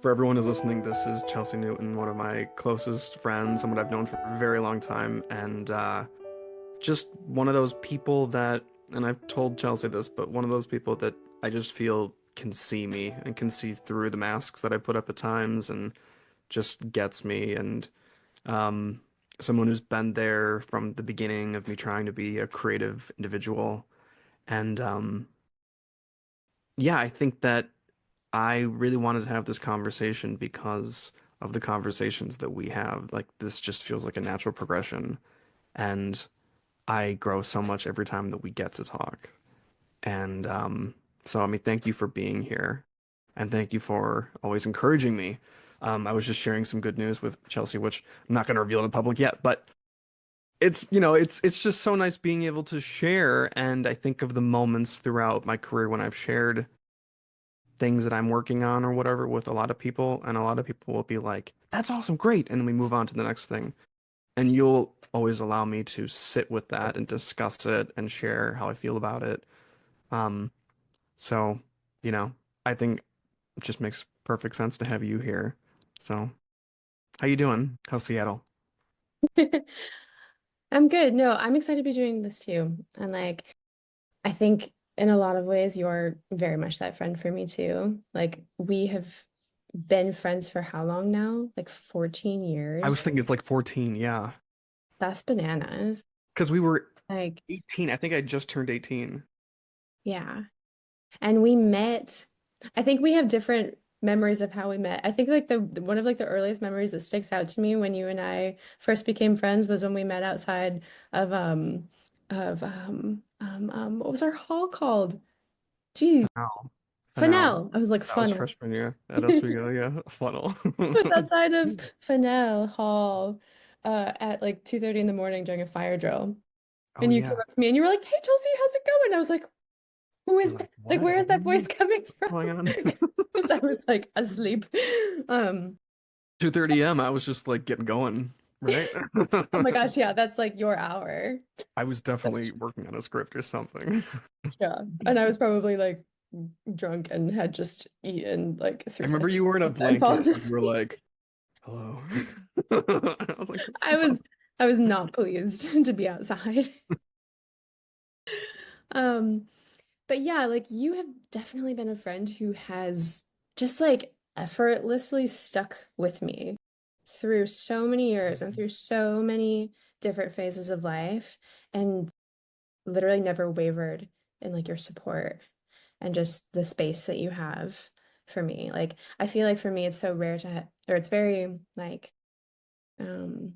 For everyone who's listening, this is Chelsea Newton, one of my closest friends, someone I've known for a very long time, and just one of those people that, and I've told Chelsea this, but one of those people that I just feel can see me and can see through the masks that I put up at times and just gets me, and um, someone who's been there from the beginning of me trying to be a creative individual. And yeah, I think that I really wanted to have this conversation because of the conversations that we have. Like, this just feels like a natural progression. And I grow so much every time that we get to talk. And so, I mean, thank you for being here. And thank you for always encouraging me. I was just sharing some good news with Chelsea, which I'm not going to reveal in public yet, but it's just so nice being able to share. And I think of the moments throughout my career when I've shared things that I'm working on or whatever with a lot of people, and a lot of people will be like, "That's awesome, great," and then we move on to the next thing. And you'll always allow me to sit with that and discuss it and share how I feel about it. Um, so, you know, I think it just makes perfect sense to have you here. So, how you doing? How's Seattle? I'm good. No, I'm excited to be doing this too. And like, I think in a lot of ways, you're very much that friend for me too. Like, we have been friends for how long now? Like 14 I was years. thinking it's like 14, yeah. That's bananas. Because we were Like, 18. I think I just turned 18. yeah. And we met, I think we have different memories of how we met. I think like the one of like the earliest memories that sticks out to me when you and I first became friends was when we met outside of what was our hall called? Geez, Wow. I know. Fennell. I was like That was funnel. freshman year at Oswego, yeah. Funnel. It was outside of Fennell Hall at like 2:30 in the morning during a fire drill. Oh And you came yeah. up to me and you were like, "Hey, Chelsea, how's it going?" I was like, "Who You're is that? like, Like, what? where is that voice coming What's from?" going on? Because I was like asleep. Um, 2:30 a.m. I was just like getting going, right? oh my gosh, yeah, that's like your hour. I was definitely working on a script or something. Yeah. And I was probably like drunk and had just eaten like I three remember slices you were in a of pizza and fallen blanket and you were asleep. like, hello. I was like, I was stop. I was not pleased to be outside. Um, but yeah, like you have definitely been a friend who has just like effortlessly stuck with me through so many years and through so many different phases of life and literally never wavered in like your support and just the space that you have for me. Like I feel like for me it's so rare to or it's very like um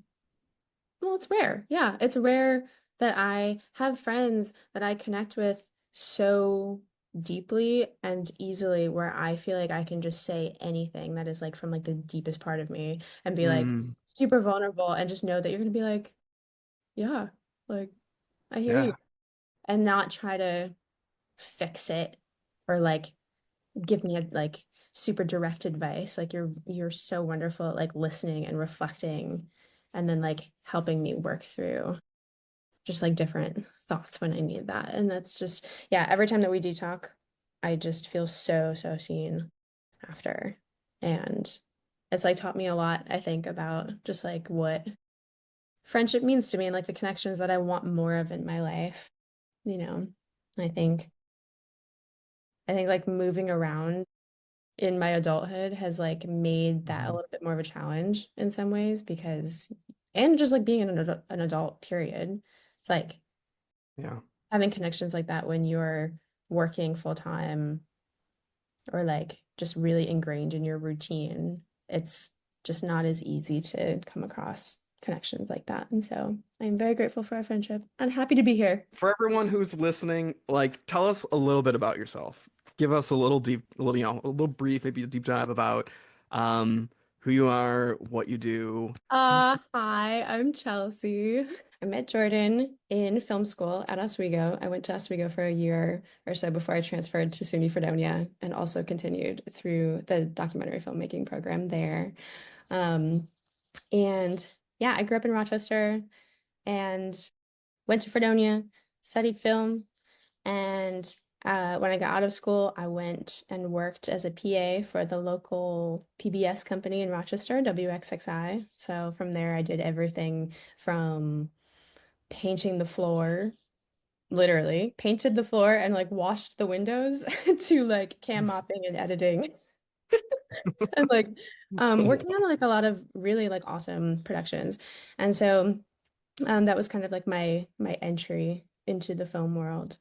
well, it's rare. Yeah, it's rare that I have friends that I connect with so deeply and easily where I feel like I can just say anything that is like from like the deepest part of me and be like Mm, super vulnerable and just know that you're gonna be like, yeah, like I hear you yeah. and not try to fix it or like give me a like super direct advice. Like you're so wonderful at like listening and reflecting and then like helping me work through just like different thoughts when I need that. And that's just, yeah, every time that we do talk, I just feel so, so seen after. And it's like taught me a lot, I think, about just like what friendship means to me and like the connections that I want more of in my life. You know, I think like moving around in my adulthood has like made that a Mhm. little bit more of a challenge in some ways because and just like being an adult period. It's like Yeah. having connections like that when you're working full time or like just really ingrained in your routine, it's just not as easy to come across connections like that. And so I'm very grateful for our friendship and happy to be here. For everyone who's listening, like, tell us a little bit about yourself. Give us a little deep, a little, a little brief, maybe a deep dive about um, who you are, what you do. Hi, I'm Chelsea. I met Jordan in film school at Oswego. I went to Oswego for a year or so before I transferred to SUNY Fredonia and also continued through the documentary filmmaking program there. Um, And yeah, I grew up in Rochester and went to Fredonia, studied film, and When I got out of school, I went and worked as a PA for the local PBS company in Rochester, WXXI. So from there, I did everything from painting the floor, literally painted the floor and like washed the windows to like cam mopping and editing and like working on like a lot of really like awesome productions. And so that was kind of like my entry into the film world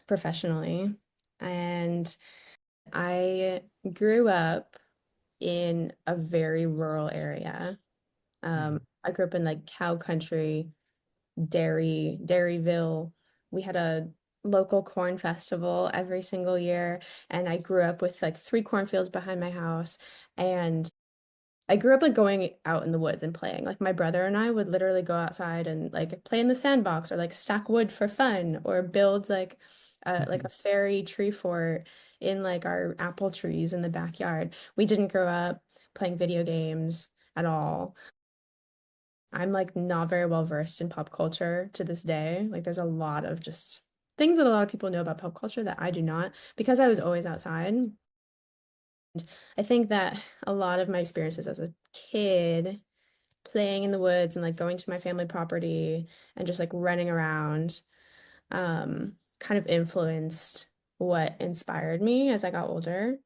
professionally. And I grew up in a very rural area. I grew up in like cow country, Dairyville. We had a local corn festival every single year, and I grew up with like three cornfields behind my house. And I grew up like going out in the woods and playing. Like my brother and I would literally go outside and like play in the sandbox or like stack wood for fun or build like a fairy tree fort in like our apple trees in the backyard. We didn't grow up playing video games at all. I'm like not very well versed in pop culture to this day. Like there's a lot of just things that a lot of people know about pop culture that I do not because I was always outside. I think that a lot of my experiences as a kid playing in the woods and like going to my family property and just like running around kind of influenced what inspired me as I got older.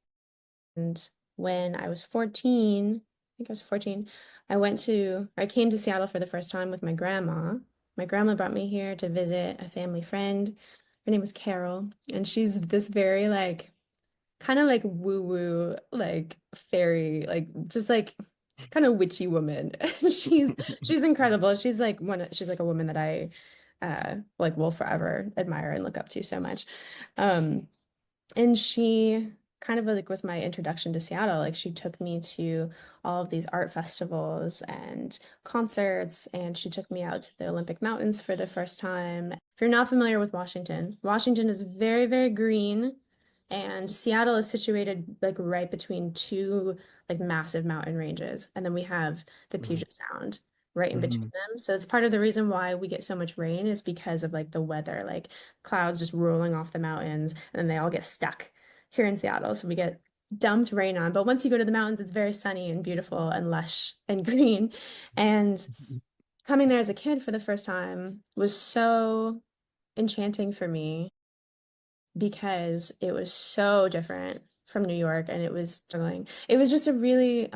And when I was 14, I think I was 14, I came to Seattle for the first time with my grandma. My grandma brought me here to visit a family friend. Her name was Carol, and she's this very like kind of like woo-woo, like fairy, like just like kind of witchy woman. She's incredible. She's like a woman that I like will forever admire and look up to so much. Um and she kind of like was my introduction to Seattle. Like she took me to all of these art festivals and concerts, and she took me out to the Olympic Mountains for the first time. If you're not familiar with Washington, Washington is very, very green, and Seattle is situated like right between two like massive mountain ranges. And then we have the Puget Sound right in between them. So it's part of the reason why we get so much rain is because of like the weather, like clouds just rolling off the mountains, and then they all get stuck here in Seattle. So we get dumped rain on. But once you go to the mountains, it's very sunny and beautiful and lush and green. And coming there as a kid for the first time was so enchanting for me because it was so different from New York and it was struggling. It was just a really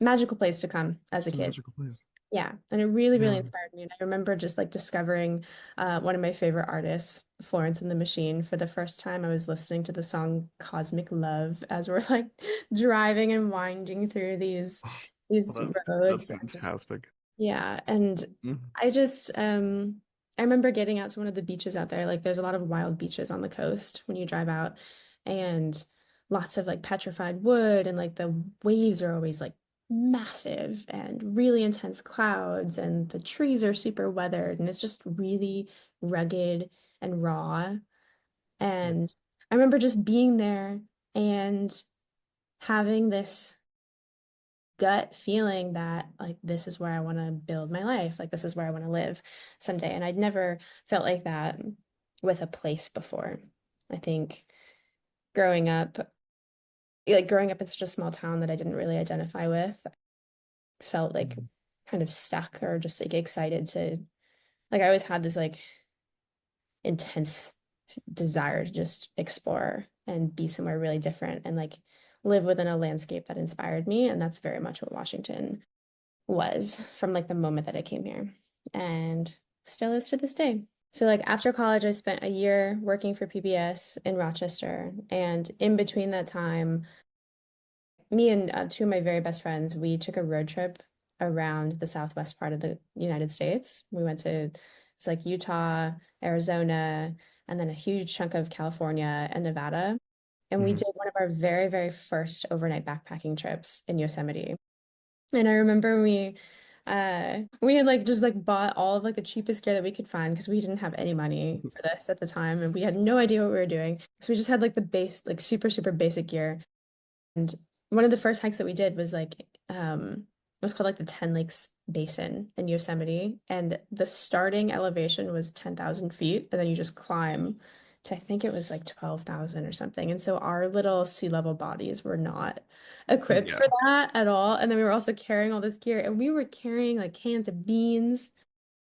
magical place to come as a It's a kid. magical place. Yeah, and it really, really Yeah. inspired me. And I remember just like discovering one of my favorite artists, Florence and the Machine, for the first time. I was listening to the song Cosmic Love as we're like driving and winding through these Well, that's roads. And just fantastic. yeah, and Mhm. I just I remember getting out to one of the beaches out there. Like there's a lot of wild beaches on the coast when you drive out and lots of like petrified wood and like the waves are always like massive and really intense clouds and the trees are super weathered and it's just really rugged and raw. Yeah. And I remember just being there and having this gut feeling that like this is where I want to build my life, like this is where I want to live someday. And I'd never felt like that with a place before. I think growing up, like growing up in such a small town that I didn't really identify with, felt like Mhm. kind of stuck or just like excited to like I always had this like intense desire to just explore and be somewhere really different and like live within a landscape that inspired me. And that's very much what Washington was from like the moment that I came here and still is to this day. So like after college, I spent a year working for PBS in Rochester. And in between that time, me and two of my very best friends, we took a road trip around the southwest part of the United States. We went to it's like Utah, Arizona, and then a huge chunk of California and Nevada. And we Mhm. did one of our very, very first overnight backpacking trips in Yosemite. And I remember we had like just like bought all of like the cheapest gear that we could find because we didn't have any money for this at the time and we had no idea what we were doing. So we just had like the base like super super basic gear. And one of the first hikes that we did was like it was called like the 10 Lakes Basin in Yosemite and the starting elevation was 10,000 feet and then you just climb I think it was like 12,000 or something. And so our little sea level bodies were not equipped Yeah. for that at all. And then we were also carrying all this gear and we were carrying like cans of beans,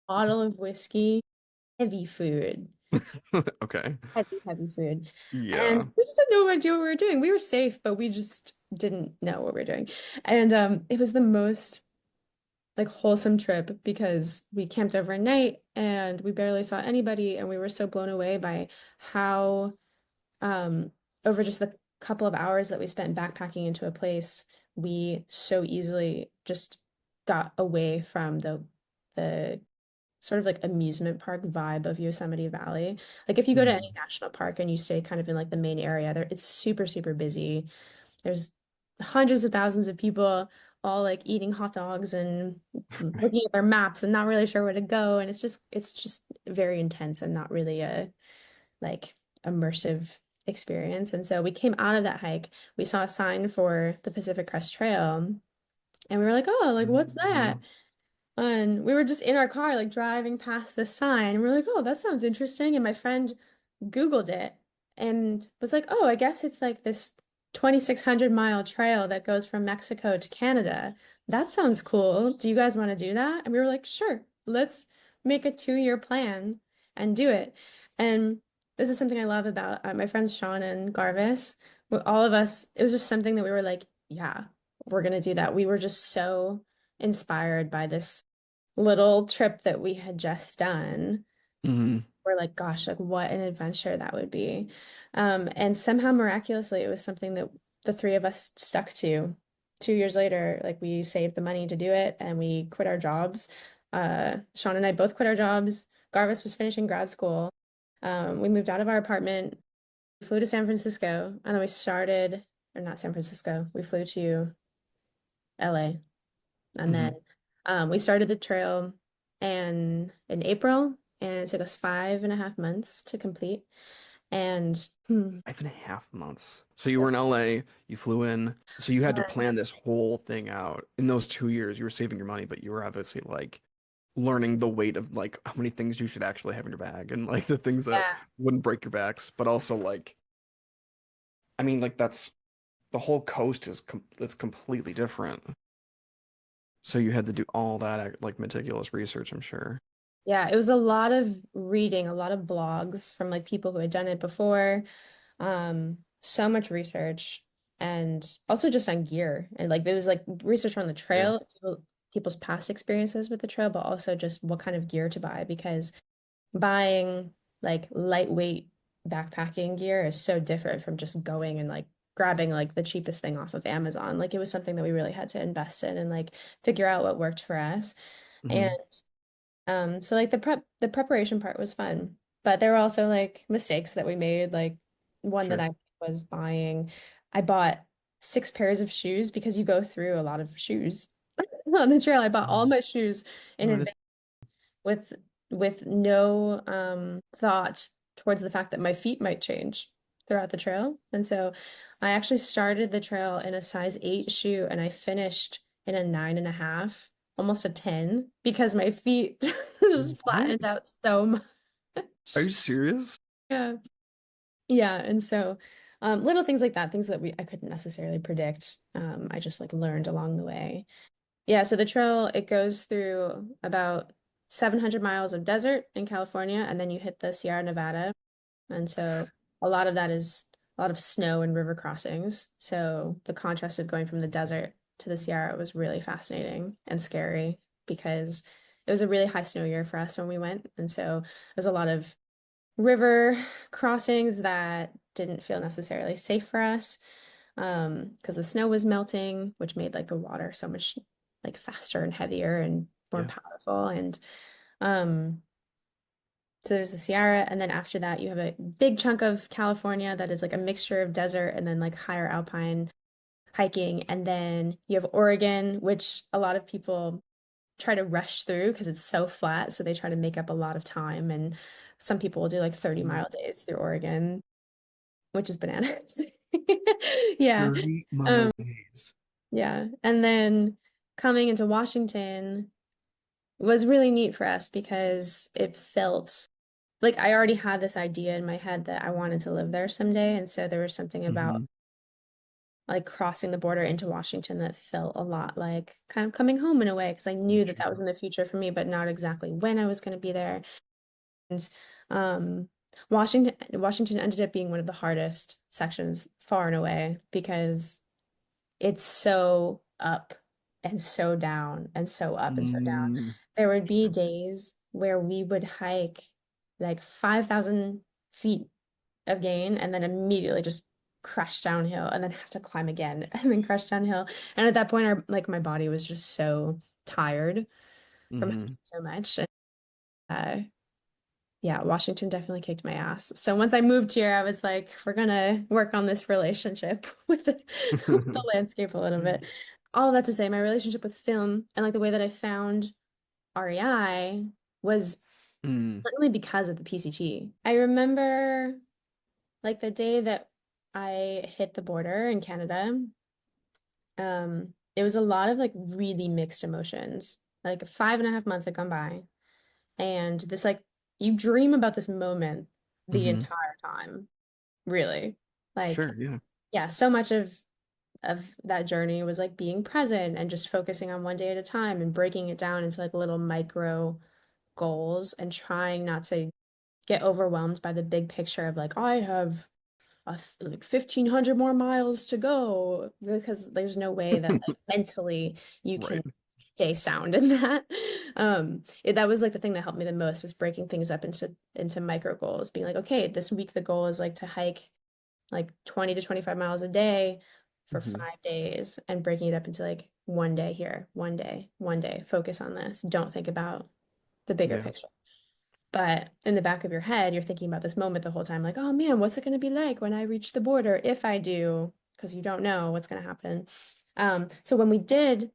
bottle of whiskey, heavy food, Okay. heavy food. And Yeah. we just had no idea what we were doing. We were safe, but we just didn't know what we were doing. And it was the most like wholesome trip because we camped overnight and we barely saw anybody and we were so blown away by how um over just the couple of hours that we spent backpacking into a place we so easily just got away from the sort of like amusement park vibe of Yosemite Valley. Like if you go to any Mhm. national park and you stay kind of in like the main area there, it's super super busy. There's hundreds of thousands of people all like eating hot dogs and looking at their maps and not really sure where to go. And it's just very intense and not really a like immersive experience. And so we came out of that hike, we saw a sign for the Pacific Crest Trail, and we were like, oh, like what's that? Mhm. And we were just in our car, like driving past this sign, and we're like, oh, that sounds interesting. And my friend Googled it and was like, oh, I guess it's like this 2,600-mile trail that goes from Mexico to Canada. That sounds cool. Do you guys want to do that? And we were like, sure, let's make a 2-year plan and do it. And this is something I love about my friends Sean and Garvis. All of us, it was just something that we were like, yeah, we're gonna do that. We were just so inspired by this little trip that we had just done. Mhm. We're like, gosh, like what an adventure that would be. And somehow miraculously, it was something that the three of us stuck to. 2 years later, like we saved the money to do it and we quit our jobs. Sean and I both quit our jobs. Garvis was finishing grad school. We moved out of our apartment, flew to San Francisco, and then we started, or not San Francisco, we flew to LA. And then Mhm. we started the trail in April, and it took us 5.5 months to complete. And 5.5 months. So you were in LA, you flew in, so you had to plan this whole thing out. In those 2 years, you were saving your money, but you were obviously like learning the weight of like how many things you should actually have in your bag and like the things that yeah, wouldn't break your backs, but also like, I mean, like that's the whole coast is it's completely different. So you had to do all that like meticulous research, I'm sure. yeah, it was a lot of reading, a lot of blogs from like people who had done it before. So much research and also just on gear. And like there was like research on the Yeah. trail, people's past experiences with the trail, but also just what kind of gear to buy because buying like lightweight backpacking gear is so different from just going and like grabbing like the cheapest thing off of Amazon. Like it was something that we really had to invest in and like figure out what worked for us. And Hmm. so like the preparation part was fun, but there were also like mistakes that we made. Like one that Sure. I was buying, I bought 6 pairs of shoes because you go through a lot of shoes on the trail. I bought all Mhm. my shoes in All right. advance with no thought towards the fact that my feet might change throughout the trail. And so I actually started the trail in a size 8 shoe and I finished in a 9.5, almost a 10, because my feet just What? flattened out so Are you much. serious? Yeah. Yeah. And so little things like that, things that I couldn't necessarily predict. I just like learned along the way. Yeah, so the trail it goes through about 700 miles of desert in California, and then you hit the Sierra Nevada. And so a lot of that is a lot of snow and river crossings. So the contrast of going from the desert to the Sierra was really fascinating and scary because it was a really high snow year for us when we went. And so there's a lot of river crossings that didn't feel necessarily safe for us because the snow was melting, which made like the water so much like faster and heavier and more Yeah. powerful. And um, so there's the Sierra, and then after that, you have a big chunk of California that is like a mixture of desert and then like higher alpine hiking. And then you have Oregon, which a lot of people try to rush through because it's so flat. So they try to make up a lot of time. And some people will do like 30 Mhm. mile days through Oregon, which is bananas. Yeah. 30-mile Um, days. yeah. And then coming into Washington was really neat for us because it felt like I already had this idea in my head that I wanted to live there someday, and so there was something about Hmm. like crossing the border into Washington that felt a lot like kind of coming home in a way because I knew that that was in the future for me, but not exactly when I was going to be there. And um, Washington ended up being one of the hardest sections far and away because it's so up and so down and so up and so down. Mm. There would be days where we would hike like 5,000 feet of gain and then immediately just crash downhill and then have to climb again and then crash downhill. And at that point, like my body was just so tired from hiking Hmm. so much. And, uh, yeah, Washington definitely kicked my ass. So once I moved here, I was like, we're gonna work on this relationship with the landscape a little bit. All of that to say, my relationship with film and like the way that I found REI was Mm. certainly because of the PCT. I remember like the day that I hit the border in Canada, it was a lot of like really mixed emotions. Like 5.5 months had gone by, and this like you dream about this moment the Hmm. entire time, really. Like, Sure, yeah. yeah, so much of that journey was like being present and just focusing on one day at a time and breaking it down into like little micro goals and trying not to get overwhelmed by the big picture of like, I have like 1,500 more miles to go because there's no way that like mentally you can Right. stay sound in that. That was like the thing that helped me the most was breaking things up into micro goals, being like, okay, this week the goal is like to hike like 20 to 25 miles a day for Hmm. 5 days and breaking it up into like one day here, one day, focus on this. Don't think about the bigger Yeah. picture. But in the back of your head, you're thinking about this moment the whole time, like, oh man, what's it going to be like when I reach the border if I do? Because you don't know what's going to happen. So when we did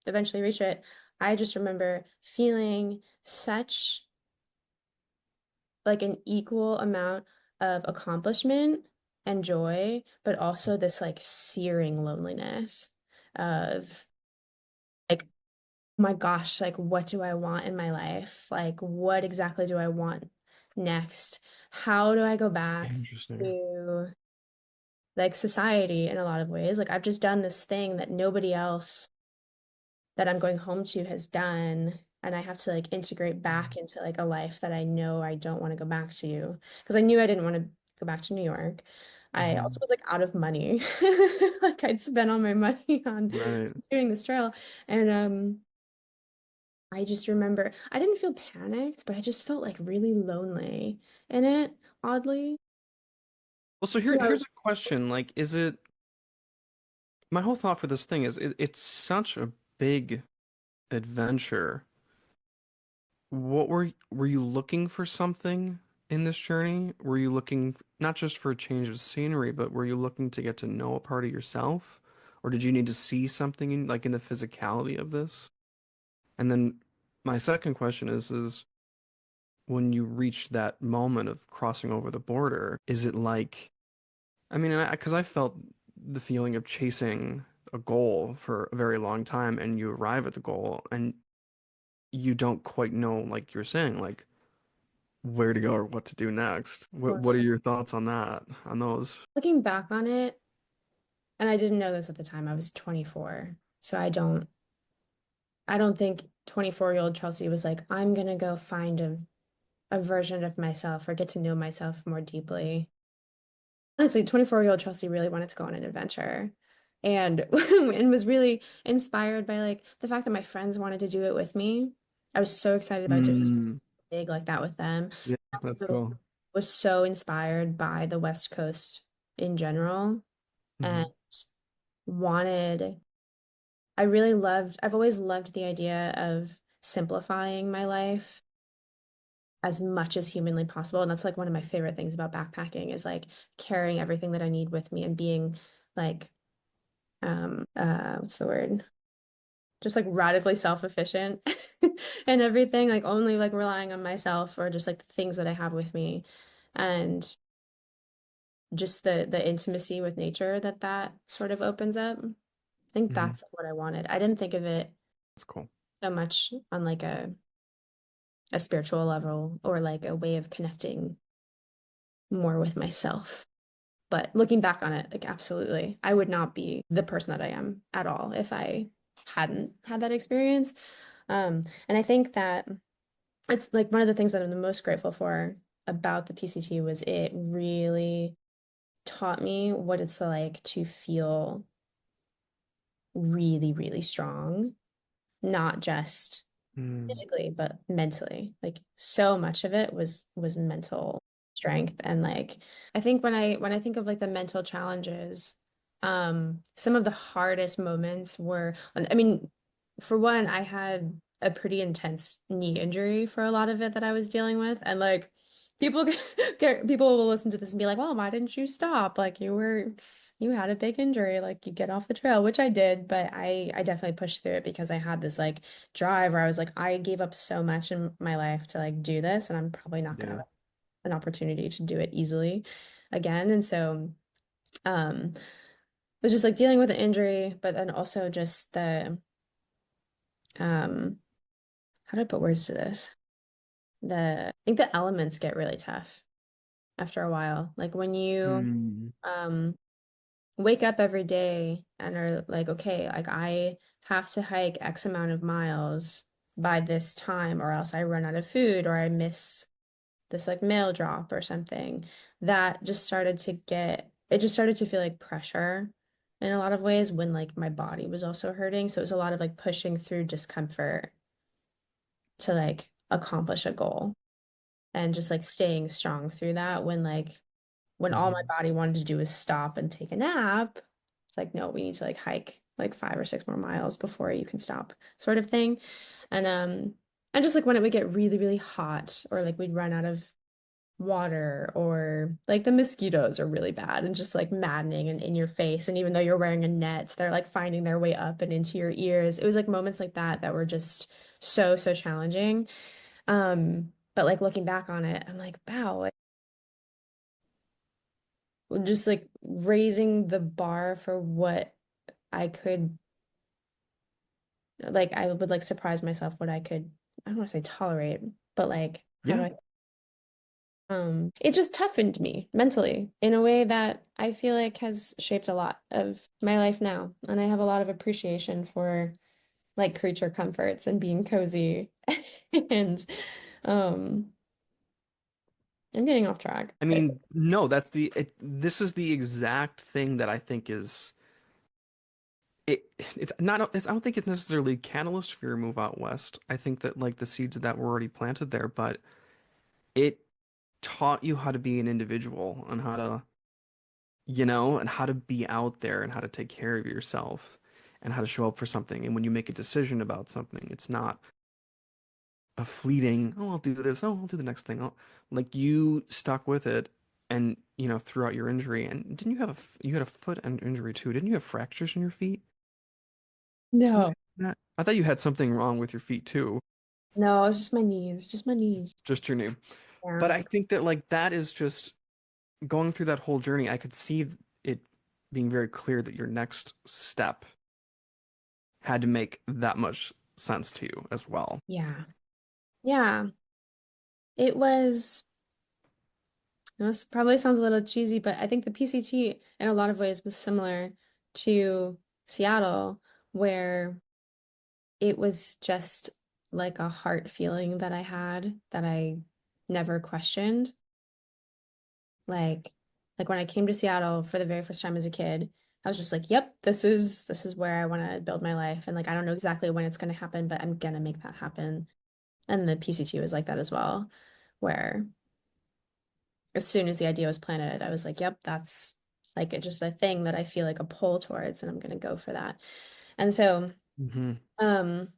eventually reach it, I just remember feeling such like an equal amount of accomplishment and joy, but also this like searing loneliness of like, my gosh, like what do I want in my life? Like what exactly do I want next? How do I go back Interesting. to like society in a lot of ways? Like I've just done this thing that nobody else that I'm going home to has done, and I have to like integrate back into like a life that I know I don't want to go back to because I knew I didn't want to go back to New York. I also Hmm. was like out of money. Like I'd spent all my money on Right. doing this trail and I just remember I didn't feel panicked, but I just felt like really lonely in it, oddly. Well, so You know, here's a question. Like, is it my whole thought for this thing is it's such a big adventure. What were you looking for something in this journey? Were you looking not just for a change of scenery, but were you looking to get to know a part of yourself? Or did you need to see something in like in the physicality of this? And then my second question is when you reach that moment of crossing over the border, is it like I mean, because I felt the feeling of chasing a goal for a very long time, and you arrive at the goal, and you don't quite know, like you're saying, like where to go or what to do next. What are your thoughts on that, on those? looking back on it, and I didn't know this at the time, I was 24. So I don't think 24-year-old Chelsea was like, I'm gonna go find a version of myself or get to know myself more deeply. Honestly, 24-year-old Chelsea really wanted to go on an adventure and and was really inspired by like the fact that my friends wanted to do it with me. I was so excited about doing something Mm, big like that with them. yeah, that's Also cool. was so inspired by the West Coast in general and Hmm. wanted I've always loved the idea of simplifying my life as much as humanly possible. And that's like one of my favorite things about backpacking is like carrying everything that I need with me and being like, what's the word? Just like radically self-efficient and everything, like only like relying on myself or just like the things that I have with me. And just the intimacy with nature that sort of opens up. I think Hmm. that's what I wanted. I didn't think of it That's cool. so much on like a a spiritual level or like a way of connecting more with myself. But looking back on it, like absolutely, I would not be the person that I am at all if I hadn't had that experience. And I think that it's like one of the things that I'm the most grateful for about the PCT was it really taught me what it's like to feel really, really strong, not just Mm, physically, but mentally. Like so much of it was mental strength and like I think when I think of like the mental challenges, some of the hardest moments were I mean, for one, I had a pretty intense knee injury for a lot of it that I was dealing with and like people people will listen to this and be like, "Well, why didn't you stop? Like you had a big injury, like you get off the trail," which I did, but I definitely pushed through it because I had this like drive where I was like, I gave up so much in my life to like do this, and I'm probably not gonna yeah. have an opportunity to do it easily again. And so, it was just like dealing with the injury, but then also just the um, how do I put words to this? I think the elements get really tough after a while. Like when you Mm, um wake up every day and are like, okay, like I have to hike X amount of miles by this time, or else I run out of food or I miss this like mail drop or something. That just started to get, it just started to feel like pressure in a lot of ways when like my body was also hurting. So it was a lot of like pushing through discomfort to like accomplish a goal and just like staying strong through that when all my mhm. body wanted to do was stop and take a nap, it's like, no, we need to like hike like 5 or 6 more miles before you can stop, sort of thing. And just like when it would get really, really hot, or like we'd run out of water, or like the mosquitoes are really bad and just like maddening and in your face. And even though you're wearing a net, they're like finding their way up and into your ears. It was like moments like that that were just so, so challenging. But like looking back on it, I'm like, wow, just like raising the bar for what I could like I would like surprise myself what I could I don't want to say tolerate, but like how do Yeah. I it just toughened me mentally in a way that I feel like has shaped a lot of my life now. And I have a lot of appreciation for like creature comforts and being cozy. And um I'm getting off track. I mean, no, this is the exact thing that I think is it's not I don't think it's necessarily a catalyst for your move out west. I think that like the seeds of that were already planted there, but it taught you how to be an individual and how to, and how to be out there and how to take care of yourself and how to show up for something. And when you make a decision about something, it's not a fleeting, oh, I'll do this, oh, I'll do the next thing. Like you stuck with it and, throughout your injury. And didn't you have you had a foot injury too? Didn't you have fractures in your feet? Something No. like that. I thought you had something wrong with your feet too, No, it's just my knees. just your knee. But Yeah. I think that like that is just going through that whole journey. I could see it being very clear that your next step had to make that much sense to you as well. Yeah. Yeah. It was this probably sounds a little cheesy, but I think the PCT in a lot of ways was similar to Seattle, where it was just like a heart feeling that I had that I never questioned. Like, like when I came to Seattle for the very first time as a kid, I was just like, "Yep, this is where I want to build my life." And like, I don't know exactly when it's going to happen, but I'm gonna make that happen. And the PCT was like that as well, where as soon as the idea was planted, I was like, yep, that's like just a thing that I feel like a pull towards, and I'm gonna go for that. And Hmm. um,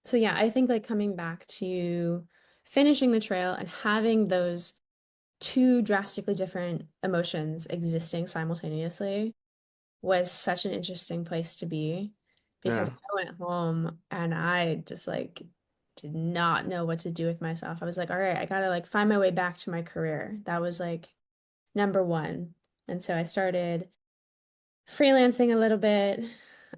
so yeah, I think like coming back to finishing the trail and having those two drastically different emotions existing simultaneously was such an interesting place to be because Yeah. I went home and I just like did not know what to do with myself. I was like, all right, I gotta like find my way back to my career. That was like number one. And so I started freelancing a little bit.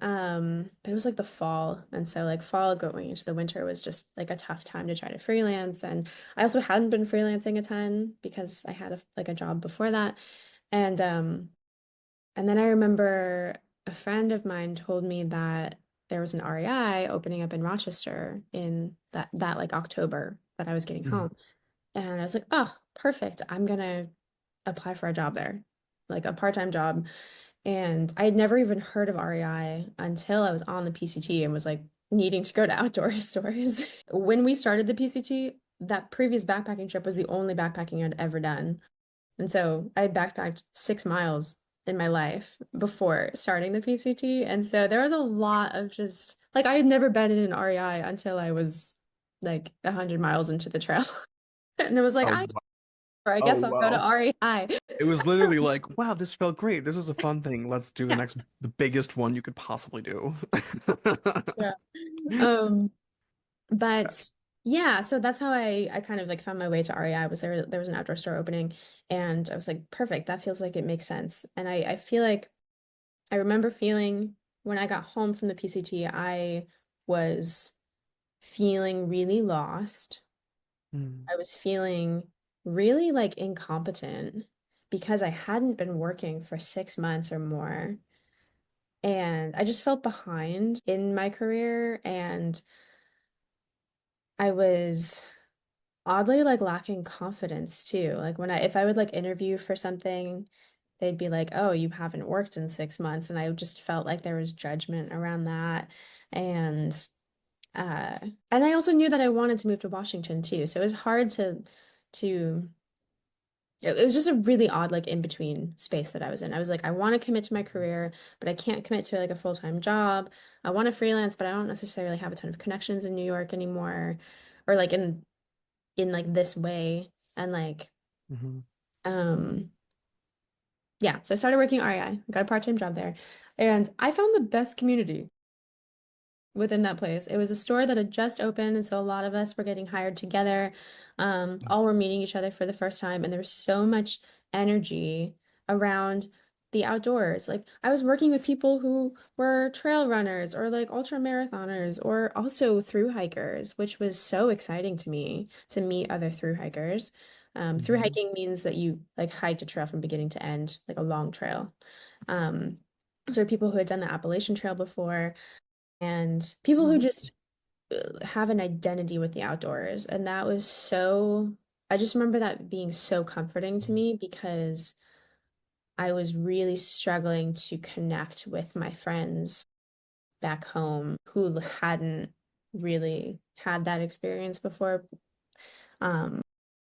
But it was like the fall. And so like fall going into the winter was just like a tough time to try to freelance. And I also hadn't been freelancing a ton because I had like a job before that. And and then I remember a friend of mine told me that there was an REI opening up in Rochester in that like October that I was getting Mhm. home. And I was like, oh, perfect. I'm gonna apply for a job there, like a part-time job. And I had never even heard of REI until I was on the PCT and was like needing to go to outdoor stores. When we started the PCT, that previous backpacking trip was the only backpacking I'd ever done. And so I had backpacked 6 miles in my life before starting the PCT. And so there was a lot of just like I had never been in an REI until I was like 100 miles into the trail. And it was like, Oh, wow. I Oh, guess I'll go to wow. REI. It was literally like, wow, this felt great. This was a fun thing. Let's do Yeah. the biggest one you could possibly do. Yeah. Um, but yeah, so that's how I kind of like found my way to REI was there was an outdoor store opening and I was like, perfect, that feels like it makes sense. And I feel like I remember feeling when I got home from the PCT, I was feeling really lost. Hmm. I was feeling really like incompetent because I hadn't been working for 6 months or more. And I just felt behind in my career and I was oddly like lacking confidence too. Like when if I would like interview for something, they'd be like, "Oh, you haven't worked in 6 months," and I just felt like there was judgment around that, and uh, and I also knew that I wanted to move to Washington too, so it was hard to. It was just a really odd like in between space that I was in. I was like, I want to commit to my career, but I can't commit to like a full-time job. I want to freelance, but I don't necessarily have a ton of connections in New York anymore, or like in like this way and like Hmm. um yeah, so I started working at REI, got a part-time job there, and I found the best community within that place. It was a store that had just opened, and so a lot of us were getting hired together. All were meeting each other for the first time, and there was so much energy around the outdoors. Like I was working with people who were trail runners or like ultra marathoners or also thru hikers, which was so exciting to me to meet other thru hikers. Thru Hmm. hiking means that you like hiked a trail from beginning to end, like a long trail. Um, so there were people who had done the Appalachian Trail before and people who just have an identity with the outdoors. And that was so, I just remember that being so comforting to me because I was really struggling to connect with my friends back home who hadn't really had that experience before. Um,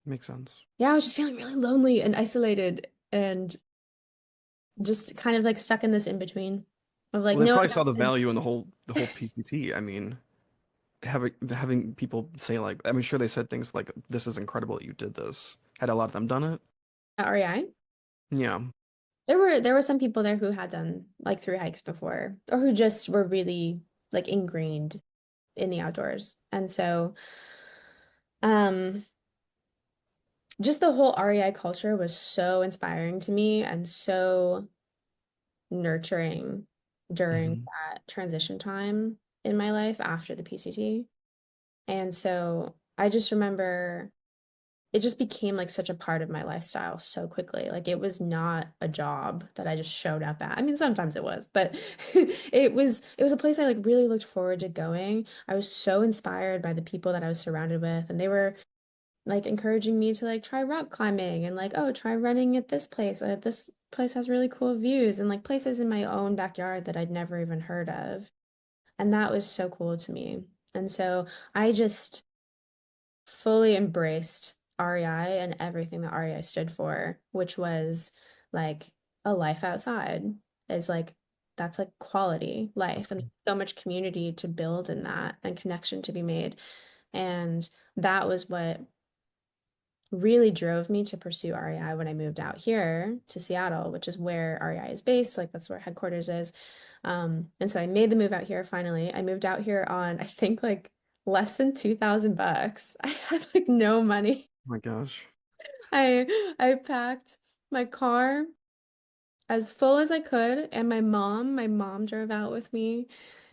Makes sense. yeah, I was just feeling really lonely and isolated and just kind of like stuck in this in between of like, Well, they no, probably I'm saw the not. value in the whole PCT. I mean, having people say like, I mean, sure they said things like, "This is incredible that you did this." Had a lot of them done it? At REI. Yeah. There were some people there who had done like through hikes before or who just were really like ingrained in the outdoors. And so um just the whole REI culture was so inspiring to me and so nurturing during Hmm. that transition time in my life after the PCT. And so I just remember it just became like such a part of my lifestyle so quickly. Like it was not a job that I just showed up at. I mean, sometimes it was, but it was a place I like really looked forward to going. I was so inspired by the people that I was surrounded with, and they were like encouraging me to like try rock climbing and like, oh, try running at this place. This place has really cool views and like places in my own backyard that I'd never even heard of. And that was so cool to me. And so I just fully embraced REI and everything that REI stood for, which was like a life outside is like that's like quality That's life and cool. so much community to build in that and connection to be made. And that was what really drove me to pursue REI when I moved out here to Seattle, which is where REI is based, like that's where headquarters is. And so I made the move out here finally. I moved out here on, I think like less than $2,000. I had like no money. Oh my gosh. I packed my car as full as I could. And my mom drove out with me.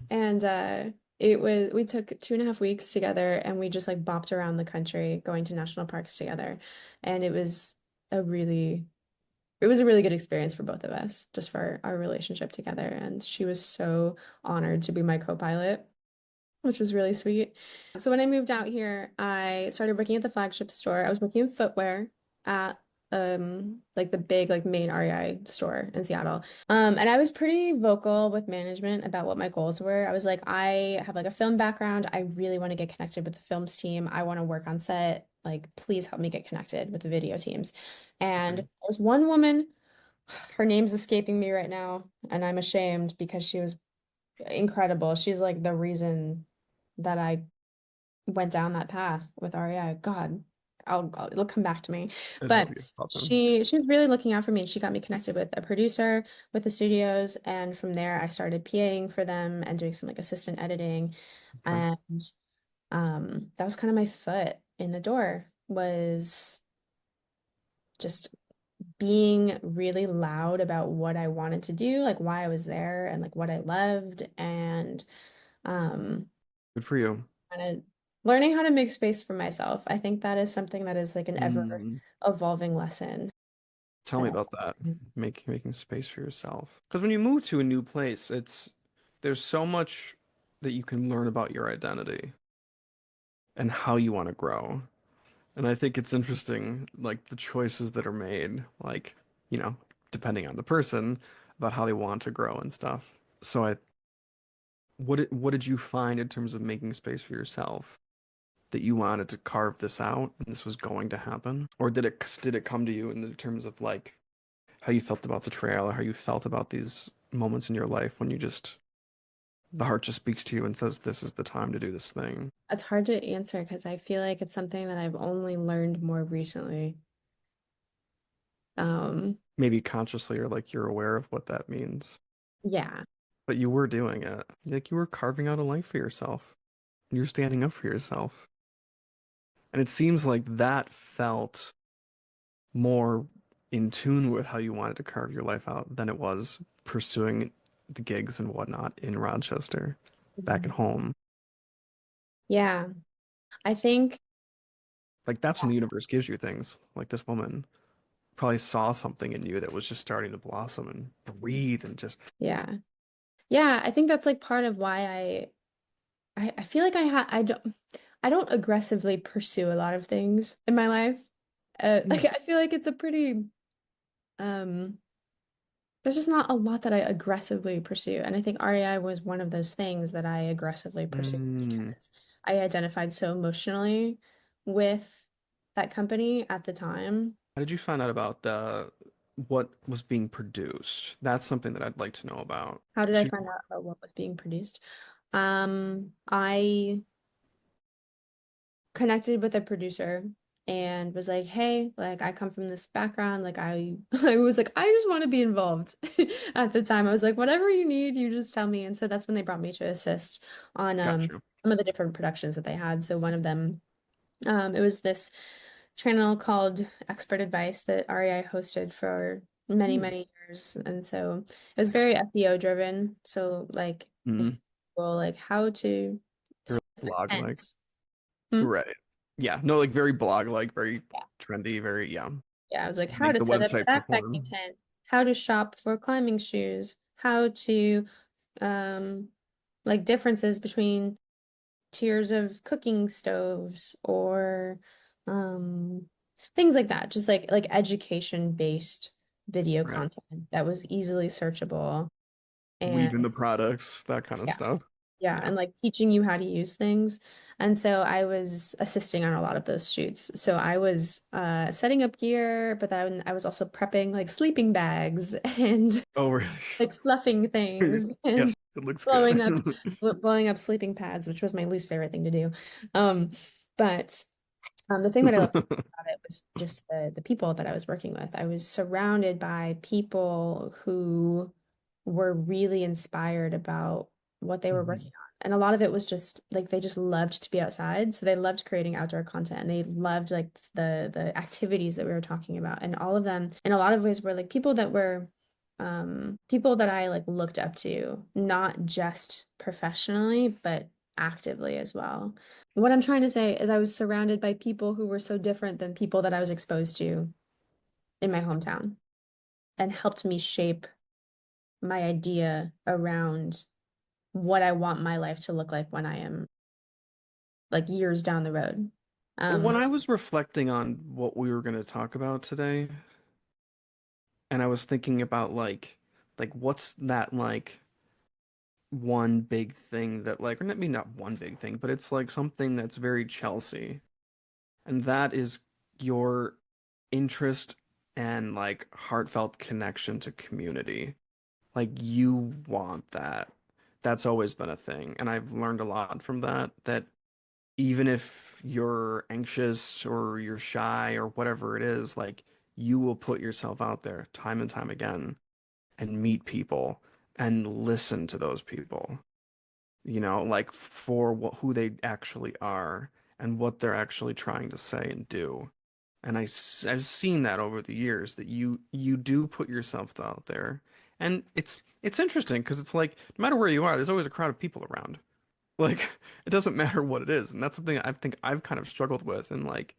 And we took 2.5 weeks together and we just like bopped around the country going to national parks together. And a really, it was a really good experience for both of us, just for our relationship together. And she was so honored to be my co-pilot, which was really sweet. So when I moved out here, I started working at the flagship store. I was working in footwear at like the big like main REI store in Seattle. And I was pretty vocal with management about what my goals were. I was like, I have like a film background. I really want to get connected with the films team. I want to work on set. Like, please help me get connected with the video teams. Good for And you. there was one woman, her name's escaping me right now, and I'm ashamed because she was incredible. She's like the reason that I went down that path with REI. God, it'll come back to me. It'll But be awesome. she was really looking out for me and she got me connected with a producer with the studios, and from there I started PAing for them and doing some like assistant editing, Okay. and that was kind of my foot in the door, was just being really loud about what I wanted to do, like why I was there and like what I loved, and um Good for you. kind of learning how to make space for myself. I think that is something that is like an ever Mm. evolving lesson. Tell me that about that. I- Making space for yourself. Because when you move to a new place, there's so much that you can learn about your identity and how you want to grow. And I think it's interesting, like the choices that are made, like, you know, depending on the person, about how they want to grow and stuff. So what did you find in terms of making space for yourself that you wanted to carve this out and this was going to happen? Or did it come to you in the terms of like how you felt about the trail or how you felt about these moments in your life when the heart just speaks to you and says, this is the time to do this thing? It's hard to answer because I feel like it's something that I've only learned more recently. Um, Maybe consciously or like you're aware of what that means. yeah, But you were doing it. Like you were carving out a life for yourself. You're standing up for yourself. And it seems like that felt more in tune with how you wanted to carve your life out than it was pursuing the gigs and whatnot in Rochester back at Mhm. home. Yeah. I think, Like that's when the universe gives you things. Like this woman probably saw something in you that was just starting to blossom and breathe and just yeah. Yeah, I think that's like part of why I feel like I don't aggressively pursue a lot of things in my life. Like mm, I feel like it's a pretty um there's just not a lot that I aggressively pursue. And I think REI was one of those things that I aggressively pursued mm. because I identified so emotionally with that company at the time. How did you find out about the what was being produced? That's something that I'd like to know about. How did I So, find out about what was being produced? I connected with a producer and was like, "Hey, like I come from this background, like I I was like I just want to be involved." At the time, I was like, "Whatever you need, you just tell me." And so that's when they brought me to assist on got you. some of the different productions that they had. So one of them, it was this channel called Expert Advice that REI hosted for many, Hmm. many years. And so it was very Expert. SEO driven. So like if Mm. well, like how to Very set blog like. intent. Hmm? Right. Yeah. No, like very blog like, very Yeah. trendy, very yeah. Yeah, I was like, how Make to the set up a website backpacking perform. tent, how to shop for climbing shoes, how to um like differences between tiers of cooking stoves or um things like that. Just like education based video Right. content that was easily searchable. Weaving And the products, that kind of yeah, stuff. yeah, Yeah. and like teaching you how to use things. And so I was assisting on a lot of those shoots. So I was setting up gear, but then I was also prepping like sleeping bags and Oh, really? like fluffing things and Yes, it looks good. blowing up blowing up sleeping pads, which was my least favorite thing to do. Um, but the thing that I loved about it was just the people that I was working with. I was surrounded by people who were really inspired about what they were working Mhm. on. And a lot of it was just like they just loved to be outside. So they loved creating outdoor content and they loved like the activities that we were talking about. And all of them in a lot of ways were like people that were people that I like looked up to, not just professionally, but actively as well. What I'm trying to say is I was surrounded by people who were so different than people that I was exposed to in my hometown and helped me shape my idea around what I want my life to look like when I am like years down the road. When Um, I was reflecting on what we were going to talk about today, and I was thinking about like what's that like one big thing that like or maybe not one big thing, but it's like something that's very Chelsea, and that is your interest and like heartfelt connection to community. Like you want that. That's always been a thing, and I've learned a lot from that that even if you're anxious or you're shy or whatever it is, like you will put yourself out there time and time again and meet people and listen to those people, like for who they actually are and what they're actually trying to say and do. And I've seen that over the years that you do put yourself out there. And it's interesting because it's like no matter where you are, there's always a crowd of people around. Like it doesn't matter what it is, and that's something I think I've kind of struggled with, and like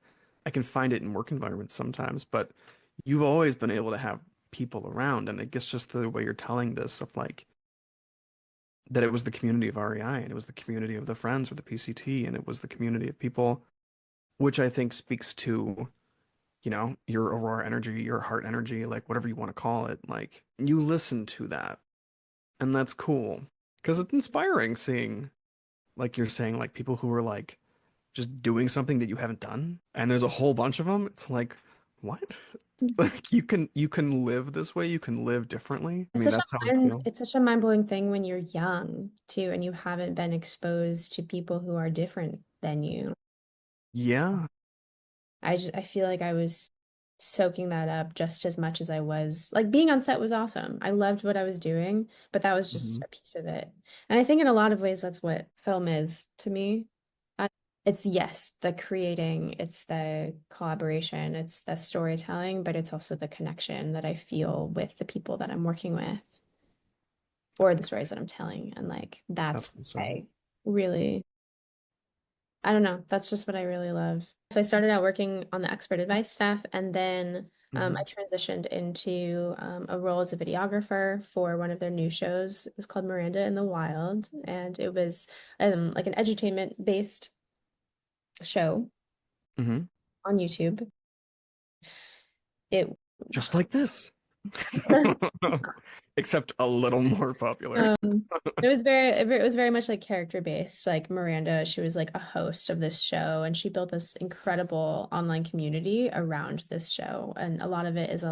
I can find it in work environments sometimes, but you've always been able to have people around, and I guess just the way you're telling this of like that it was the community of REI and it was the community of the friends or the PCT and it was the community of people, which I think speaks to, your Aurora energy, your heart energy, like whatever you want to call it. Like you listen to that, and that's cool because it's inspiring seeing, like you're saying, like people who are like just doing something that you haven't done and there's a whole bunch of them. It's like what? Like you can live this way, you can live differently. I it's mean, such that's how I a feel. it's such a mind-blowing thing when you're young too, and you haven't been exposed to people who are different than you. Yeah. I feel like I was soaking that up just as much as I was like being on set was awesome. I loved what I was doing, but that was just Hmm. a piece of it. And I think in a lot of ways that's what film is to me. Uh, It's yes, the creating, it's the collaboration, it's the storytelling, but it's also the connection that I feel with the people that I'm working with or the stories that I'm telling. And like that's That's what awesome. I really I don't know. That's just what I really love. So I started out working on the expert advice staff, and then I Hmm. transitioned into a role as a videographer for one of their new shows. It was called Miranda in the Wild, and it was like an edutainment-based show Hmm. on YouTube. It Just like this. Except a little more popular. Um, it was very much like character based. Like Miranda, she was like a host of this show, and she built this incredible online community around this show. And a lot of it is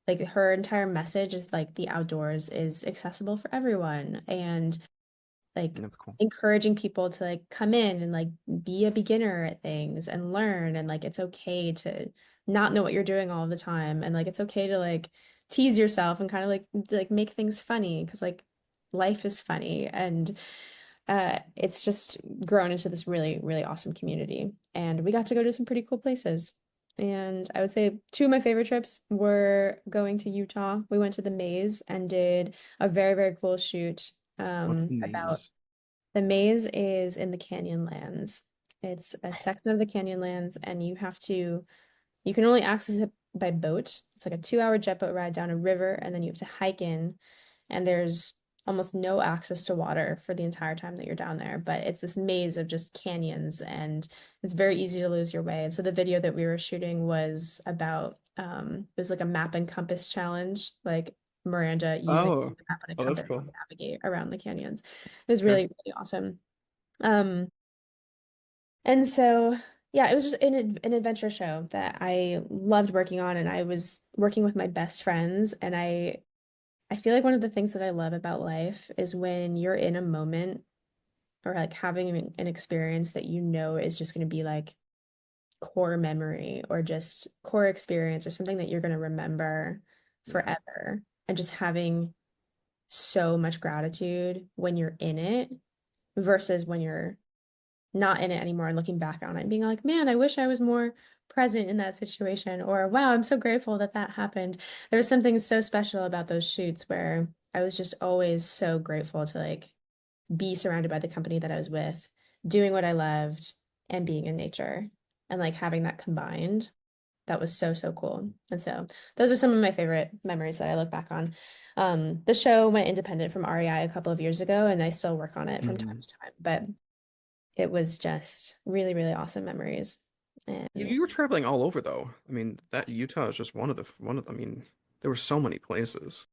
like her entire message is like the outdoors is accessible for everyone, and like That's cool. encouraging people to like come in and like be a beginner at things and learn, and like it's okay to not know what you're doing all the time, and like it's okay to like tease yourself and kind of like make things funny because like life is funny, and it's just grown into this really really awesome community, and we got to go to some pretty cool places. And I would say two of my favorite trips were going to Utah. We went to the maze and did a very, very cool shoot What's the about maze? the maze is in the Canyonlands. It's a section of the Canyonlands, and you can only access it by boat. It's like a 2-hour jet boat ride down a river, and then you have to hike in, and there's almost no access to water for the entire time that you're down there. But it's this maze of just canyons, and it's very easy to lose your way. And so the video that we were shooting was about it was like a map and compass challenge, like Miranda using Oh, the map and a oh, that's compass cool. to navigate around the canyons. It was Sure. really, really awesome. Um, and so, yeah, it was just an adventure show that I loved working on, and I was working with my best friends. And I feel like one of the things that I love about life is when you're in a moment or like having an experience that you know is just going to be like core memory or just core experience or something that you're going to remember Yeah. forever, and just having so much gratitude when you're in it versus when you're not in it anymore and looking back on it and being like, man, I wish I was more present in that situation, or wow, I'm so grateful that that happened. There was something so special about those shoots where I was just always so grateful to like be surrounded by the company that I was with, doing what I loved, and being in nature, and like having that combined. That was so, so cool. And so those are some of my favorite memories that I look back on. The show went independent from REI a couple of years ago, and I still work on it from time Mhm. to time, but it was just really, really awesome memories. And You were traveling all over though. I mean, that Utah is just one of the, I mean, there were so many places.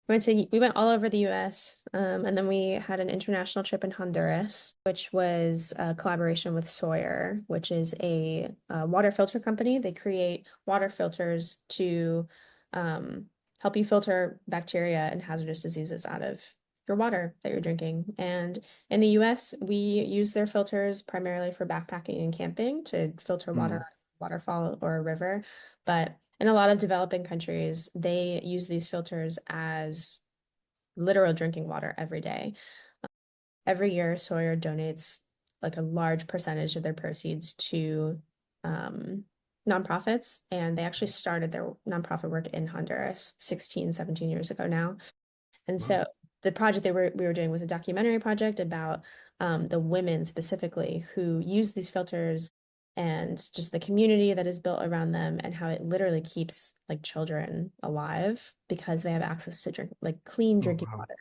we went all over the US, and then we had an international trip in Honduras, which was a collaboration with Sawyer, which is a water filter company. They create water filters to help you filter bacteria and hazardous diseases out of your water that you're drinking. And in the US, we use their filters primarily for backpacking and camping to filter water Mm. out of a waterfall or a river. But in a lot of developing countries, they use these filters as literal drinking water every day. Every year, Sawyer donates like a large percentage of their proceeds to um, nonprofits, and they actually started their nonprofit work in Honduras 16, 17 years ago now. And Wow. so the project we were doing was a documentary project about the women specifically who use these filters and just the community that is built around them and how it literally keeps like children alive because they have access to drink like clean Oh drinking wow. water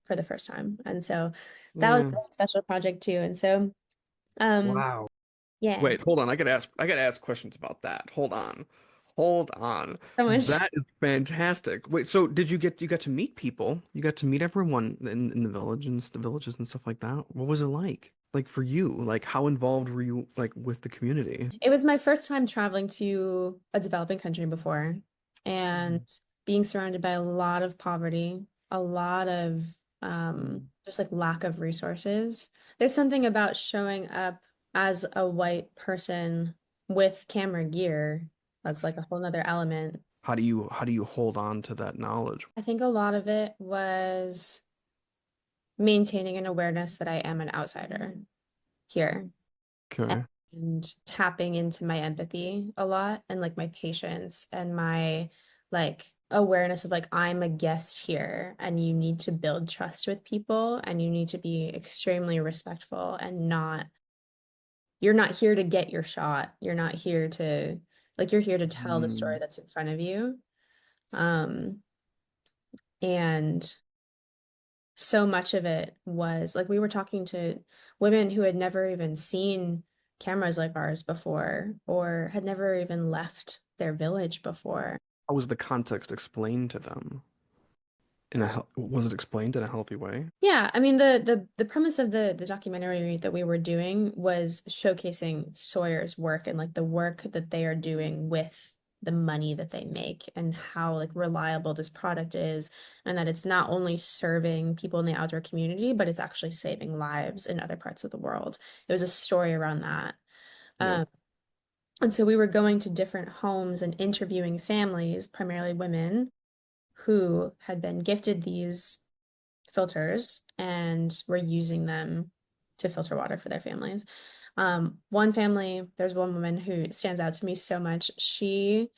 for the first time. And so that was Yeah. a special project too. And so um Wow. yeah, Wait, hold on. I gotta ask questions about that. Hold on. Hold on. so much. That is fantastic. Wait, so you got to meet people? You got to meet everyone in the villages and stuff like that? What was it like? Like for you? Like how involved were you like with the community? It was my first time traveling to a developing country before and Mhm. being surrounded by a lot of poverty, a lot of just like lack of resources. There's something about showing up as a white person with camera gear that's like a whole nother element. How do you hold on to that knowledge? I think a lot of it was maintaining an awareness that I am an outsider here Okay. and tapping into my empathy a lot and like my patience and my like awareness of like I'm a guest here and you need to build trust with people and you need to be extremely respectful and not you're not here to get your shot. You're not here to like you're here to tell the story Mm. that's in front of you. Um and so much of it was like we were talking to women who had never even seen cameras like ours before or had never even left their village before. How was the context explained to them? Was it explained in a healthy way? Yeah, I mean the premise of the documentary that we were doing was showcasing Sawyer's work and like the work that they are doing with the money that they make and how like reliable this product is and that it's not only serving people in the outdoor community, but it's actually saving lives in other parts of the world. It was a story around that. Yeah. Um, and so we were going to different homes and interviewing families, primarily women, who had been gifted these filters and were using them to filter water for their families. One family, there's one woman who stands out to me so much. She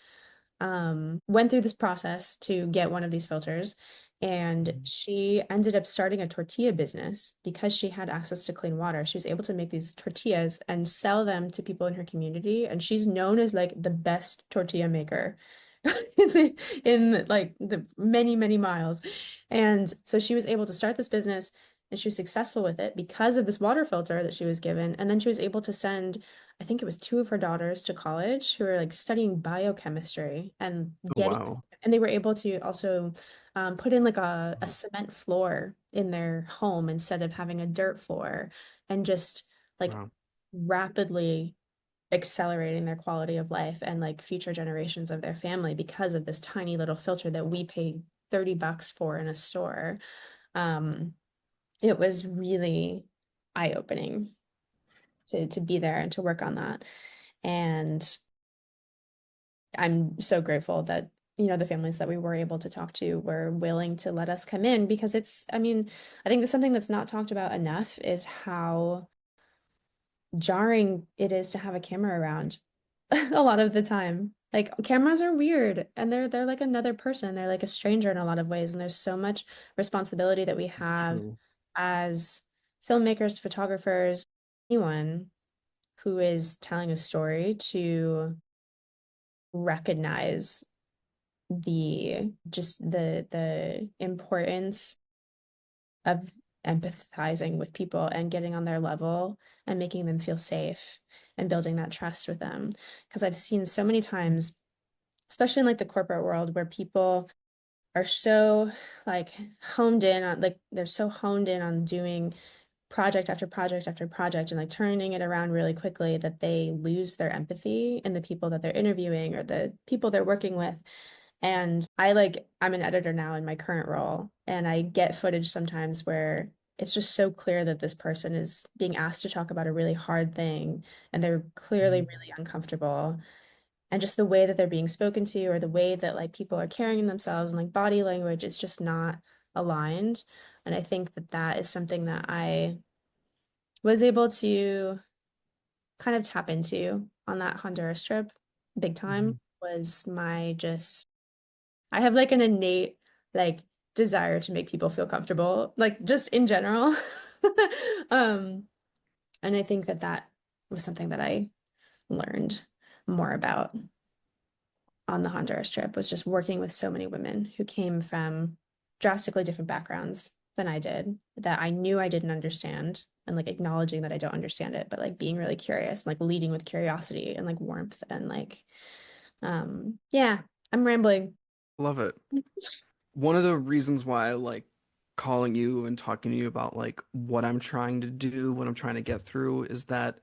went through this process to get one of these filters, and Mhm. she ended up starting a tortilla business because she had access to clean water. She was able to make these tortillas and sell them to people in her community, and she's known as like the best tortilla maker in like the many, many miles. And so she was able to start this business and she was successful with it because of this water filter that she was given. And then she was able to send I think it was two of her daughters to college who were like studying biochemistry and Oh getting, wow. and they were able to also put in like a cement floor in their home instead of having a dirt floor and just like Wow. rapidly accelerating their quality of life and like future generations of their family because of this tiny little filter that we pay $30 for in a store. Um, it was really eye-opening to be there and to work on that. And I'm so grateful that, the families that we were able to talk to were willing to let us come in because I mean, I think that's something that's not talked about enough is how jarring it is to have a camera around. a lot of the time. Like cameras are weird and they're like another person. They're like a stranger in a lot of ways. And there's so much responsibility that we It's have true. as filmmakers, photographers, anyone who is telling a story to recognize the importance of empathizing with people and getting on their level and making them feel safe and building that trust with them. Because I've seen so many times, especially in like the corporate world, where people are so like honed in on like they're so honed in on doing project after project after project and like turning it around really quickly that they lose their empathy in the people that they're interviewing or the people they're working with. And I'm an editor now in my current role, and I get footage sometimes where it's just so clear that this person is being asked to talk about a really hard thing and they're clearly Mhm. really uncomfortable. And just the way that they're being spoken to or the way that like people are carrying themselves and like body language, it's just not aligned. And I think that that is something that I was able to kind of tap into on that Honduras trip big time Mhm. was my just I have like an innate like desire to make people feel comfortable, like just in general. Um, and I think that that was something that I learned more about on the Honduras trip was just working with so many women who came from drastically different backgrounds than I did, that I knew I didn't understand, and like acknowledging that I don't understand it, but like being really curious, and, like leading with curiosity and like warmth and like yeah, I'm rambling. Love it. One of the reasons why I like calling you and talking to you about like what I'm trying to do, what I'm trying to get through is that,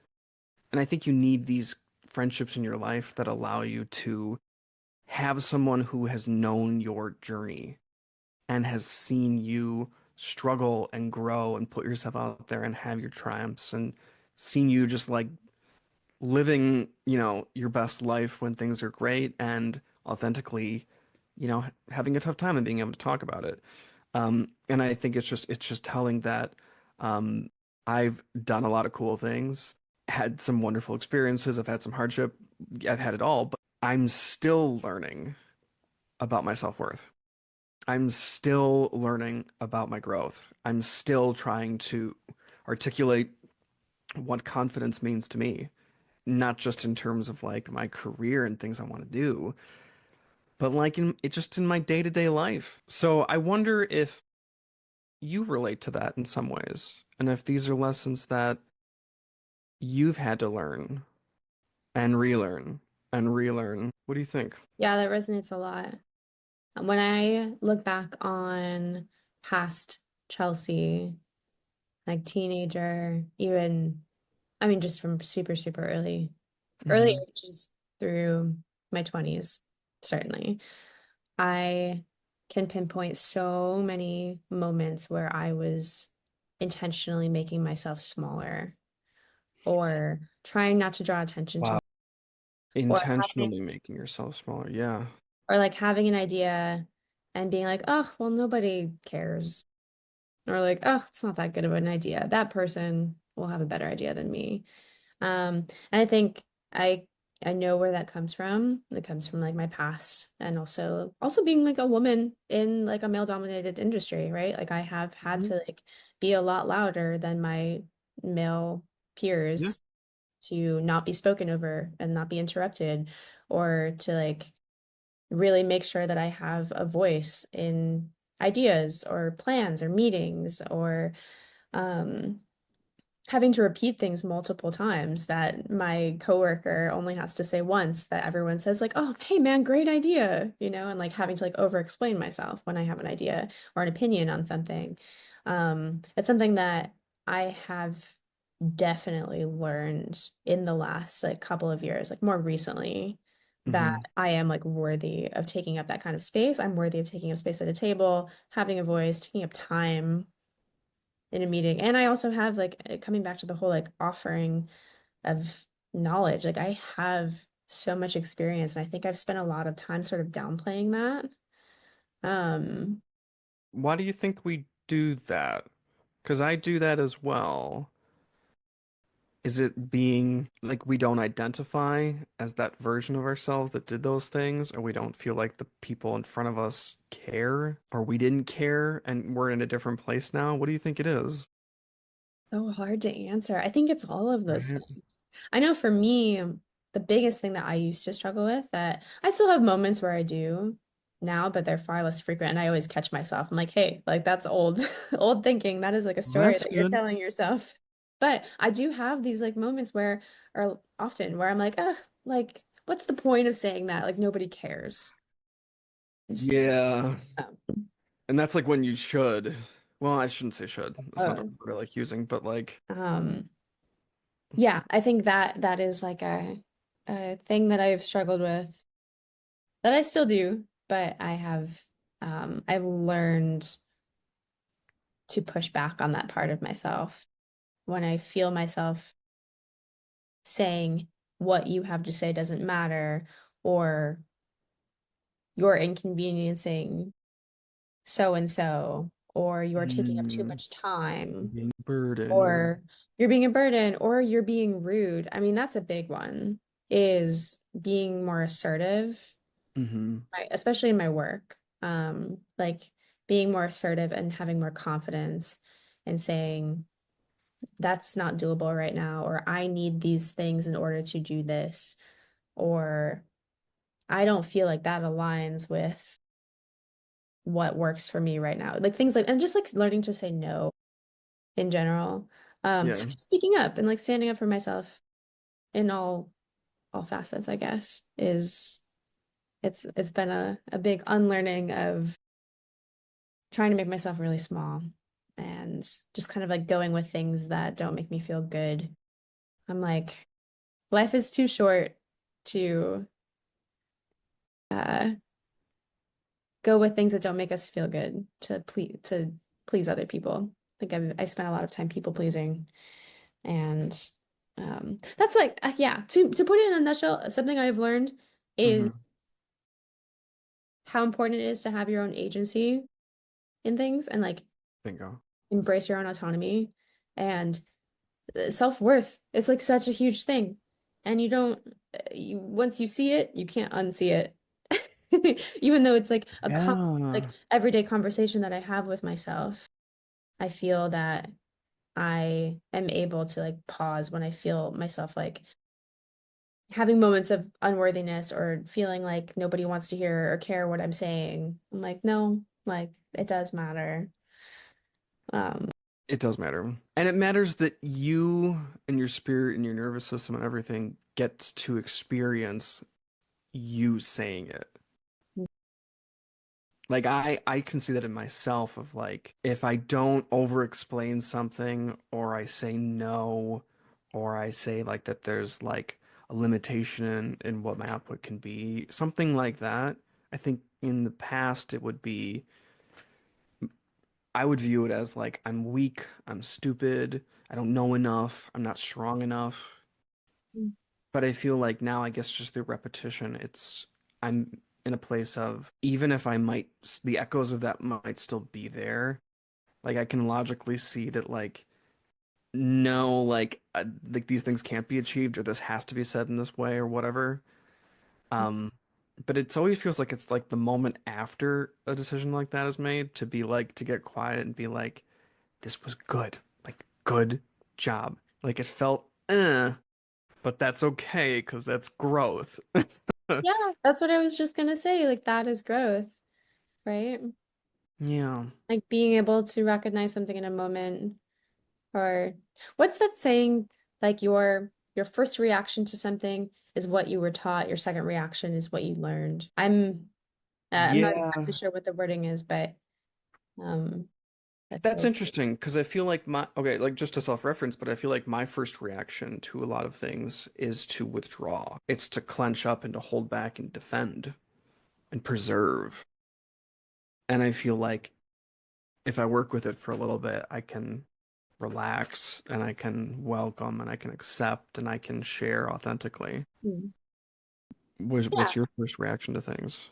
and I think you need these friendships in your life that allow you to have someone who has known your journey and has seen you struggle and grow and put yourself out there and have your triumphs and seen you just like living, your best life when things are great and authentically, having a tough time and being able to talk about it. And I think it's just telling that I've done a lot of cool things, had some wonderful experiences, I've had some hardship, I've had it all, but I'm still learning about my self-worth. I'm still learning about my growth. I'm still trying to articulate what confidence means to me, not just in terms of like my career and things I want to do, but like in my day-to-day life. So I wonder if you relate to that in some ways, and if these are lessons that you've had to learn and relearn and relearn. What do you think? Yeah, that resonates a lot. When I look back on past Chelsea, like teenager, even, I mean, just from super, super early Hmm. ages through my 20s, certainly, I can pinpoint so many moments where I was intentionally making myself smaller or trying not to draw attention to, Wow. or Intentionally having, making yourself smaller. Yeah. or like having an idea and being like, oh, well, nobody cares. Or like, oh, it's not that good of an idea. That person will have a better idea than me. And I think I I know where that comes from. It comes from like my past and also being like a woman in like a male-dominated industry, right? Like I have had Hmm. to like be a lot louder than my male Yeah. peers to not be spoken over and not be interrupted or to like really make sure that I have a voice in ideas or plans or meetings or um, having to repeat things multiple times that my coworker only has to say once that everyone says like, "Oh, hey man, great idea," and like having to like over explain myself when I have an idea or an opinion on something. It's something that I have definitely learned in the last like couple of years, like more recently, that Hmm. I am like worthy of taking up that kind of space. I'm worthy of taking up space at a table, having a voice, taking up time in a meeting. And I also have like coming back to the whole like offering of knowledge. Like I have so much experience and I think I've spent a lot of time sort of downplaying that. Um, Why do you think we do that? Because I do that as well. Is it being like we don't identify as that version of ourselves that did those things, or we don't feel like the people in front of us care, or we didn't care and we're in a different place now? What do you think it is? So hard to answer. I think it's all of those Right. things. I know for me, the biggest thing that I used to struggle with that I still have moments where I do now, but they're far less frequent. And I always catch myself. I'm like, hey, like that's old, old thinking. That is like a Well, story that's that you're good. telling yourself. But I do have these like moments where, or often where I'm like, what's the point of saying that? Like nobody cares. Just, Yeah. um, And that's like when you should. Well, I shouldn't say should. That's not a pose. word I like using, but like, Um, yeah, I think that that is like a thing that I've struggled with that I still do, but I've learned to push back on that part of myself when I feel myself saying what you have to say doesn't matter, or you're inconveniencing so and so, or you're taking up too mm, much time, being a burden. or you're being a burden, or you're being rude. I mean, that's a big one, is being more assertive, Mm-hmm. especially in my work. Like being more assertive and having more confidence and saying, that's not doable right now, or I need these things in order to do this, or I don't feel like that aligns with what works for me right now. Like things like, and just like learning to say no in general. Yeah. Speaking up and like standing up for myself in all facets, I guess, is it's been a big unlearning of trying to make myself really small and just kind of like going with things that don't make me feel good. I'm like, life is too short to uh go with things that don't make us feel good to please other people. I think I spent a lot of time people pleasing, and that's like yeah, to put it in a nutshell, something I've learned is Mm-hmm. how important it is to have your own agency in things and like Bingo. embrace your own autonomy and self-worth is like such a huge thing. And you don't once you see it, you can't unsee it. Even though it's like like Yeah. everyday conversation that I have with myself, I feel that I am able to like pause when I feel myself like having moments of unworthiness or feeling like nobody wants to hear or care what I'm saying. I'm like, no, like it does matter. Um, It does matter. And it matters that you and your spirit and your nervous system and everything gets to experience you saying it. Like I can see that in myself of like if I don't over explain something or I say no or I say like that there's like a limitation in what my output can be, something like that. I think in the past it would be I would view it as like I'm weak, I'm stupid, I don't know enough, I'm not strong enough. But I feel like now, I guess just through repetition, I'm in a place of even if I might, the echoes of that might still be there. Like I can logically see that, like, no, like these things can't be achieved, or this has to be said in this way, or whatever. Um, but it's always feels like it's like the moment after a decision like that is made to be like to get quiet and be like, this was good, like good job. Like it felt, but that's okay because that's growth. yeah, that's what I was just gonna say. Like that is growth, right? Yeah. Like being able to recognize something in a moment, or what's that saying? Like your first reaction to something is what you were taught, your second reaction is what you learned. I'm not exactly Yeah. sure what the wording is, but um I That's feel interesting because I feel like okay, like just to self-reference, but I feel like my first reaction to a lot of things is to withdraw. It's to clench up and to hold back and defend and preserve. And I feel like if I work with it for a little bit, I can relax and I can welcome and I can accept and I can share authentically. Hmm. What's Yeah, your first reaction to things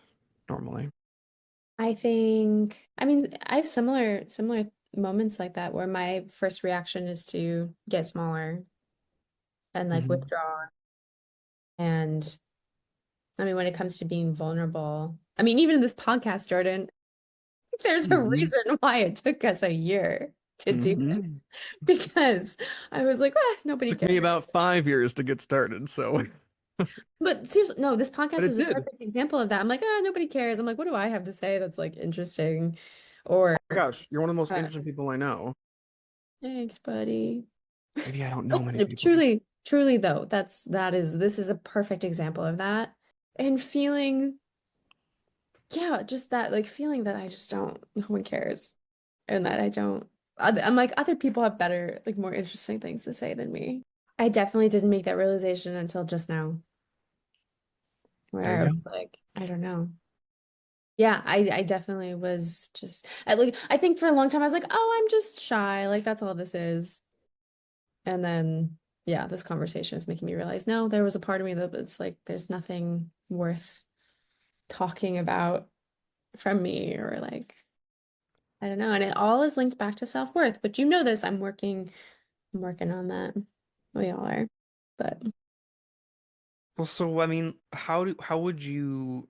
normally? I think I mean I have similar moments like that where my first reaction is to get smaller and like Hmm. withdraw. And I mean, when it comes to being vulnerable, I mean, even in this podcast, Jordan, there's a Hmm. reason why it took us a year to do this Hmm. because I was like, ah, nobody Took me cares. about 5 years to get started, so But seriously, no, this but podcast it is a did. perfect example of that. I'm like, ah, nobody cares. I'm like, what do I have to say that's like interesting? Or, Oh my gosh, you're one of the most uh, interesting people I know. thanks, buddy. Maybe I don't know many But people. truly, truly though, this is a perfect example of that. And feeling, yeah, just that like feeling that I just don't, no one cares. And that I don't, I'm like, other people have better, like more interesting things to say than me. I definitely didn't make that realization until just now, There where I you was like, I don't know. Yeah, I definitely was just I think for a long time I was like, oh, I'm just shy. Like that's all this is. And then yeah, this conversation is making me realize no, there was a part of me that was like, there's nothing worth talking about from me or like I don't know. And it all is linked back to self-worth. But you know this, I'm working on that. We all are. But Well, so I mean, how would you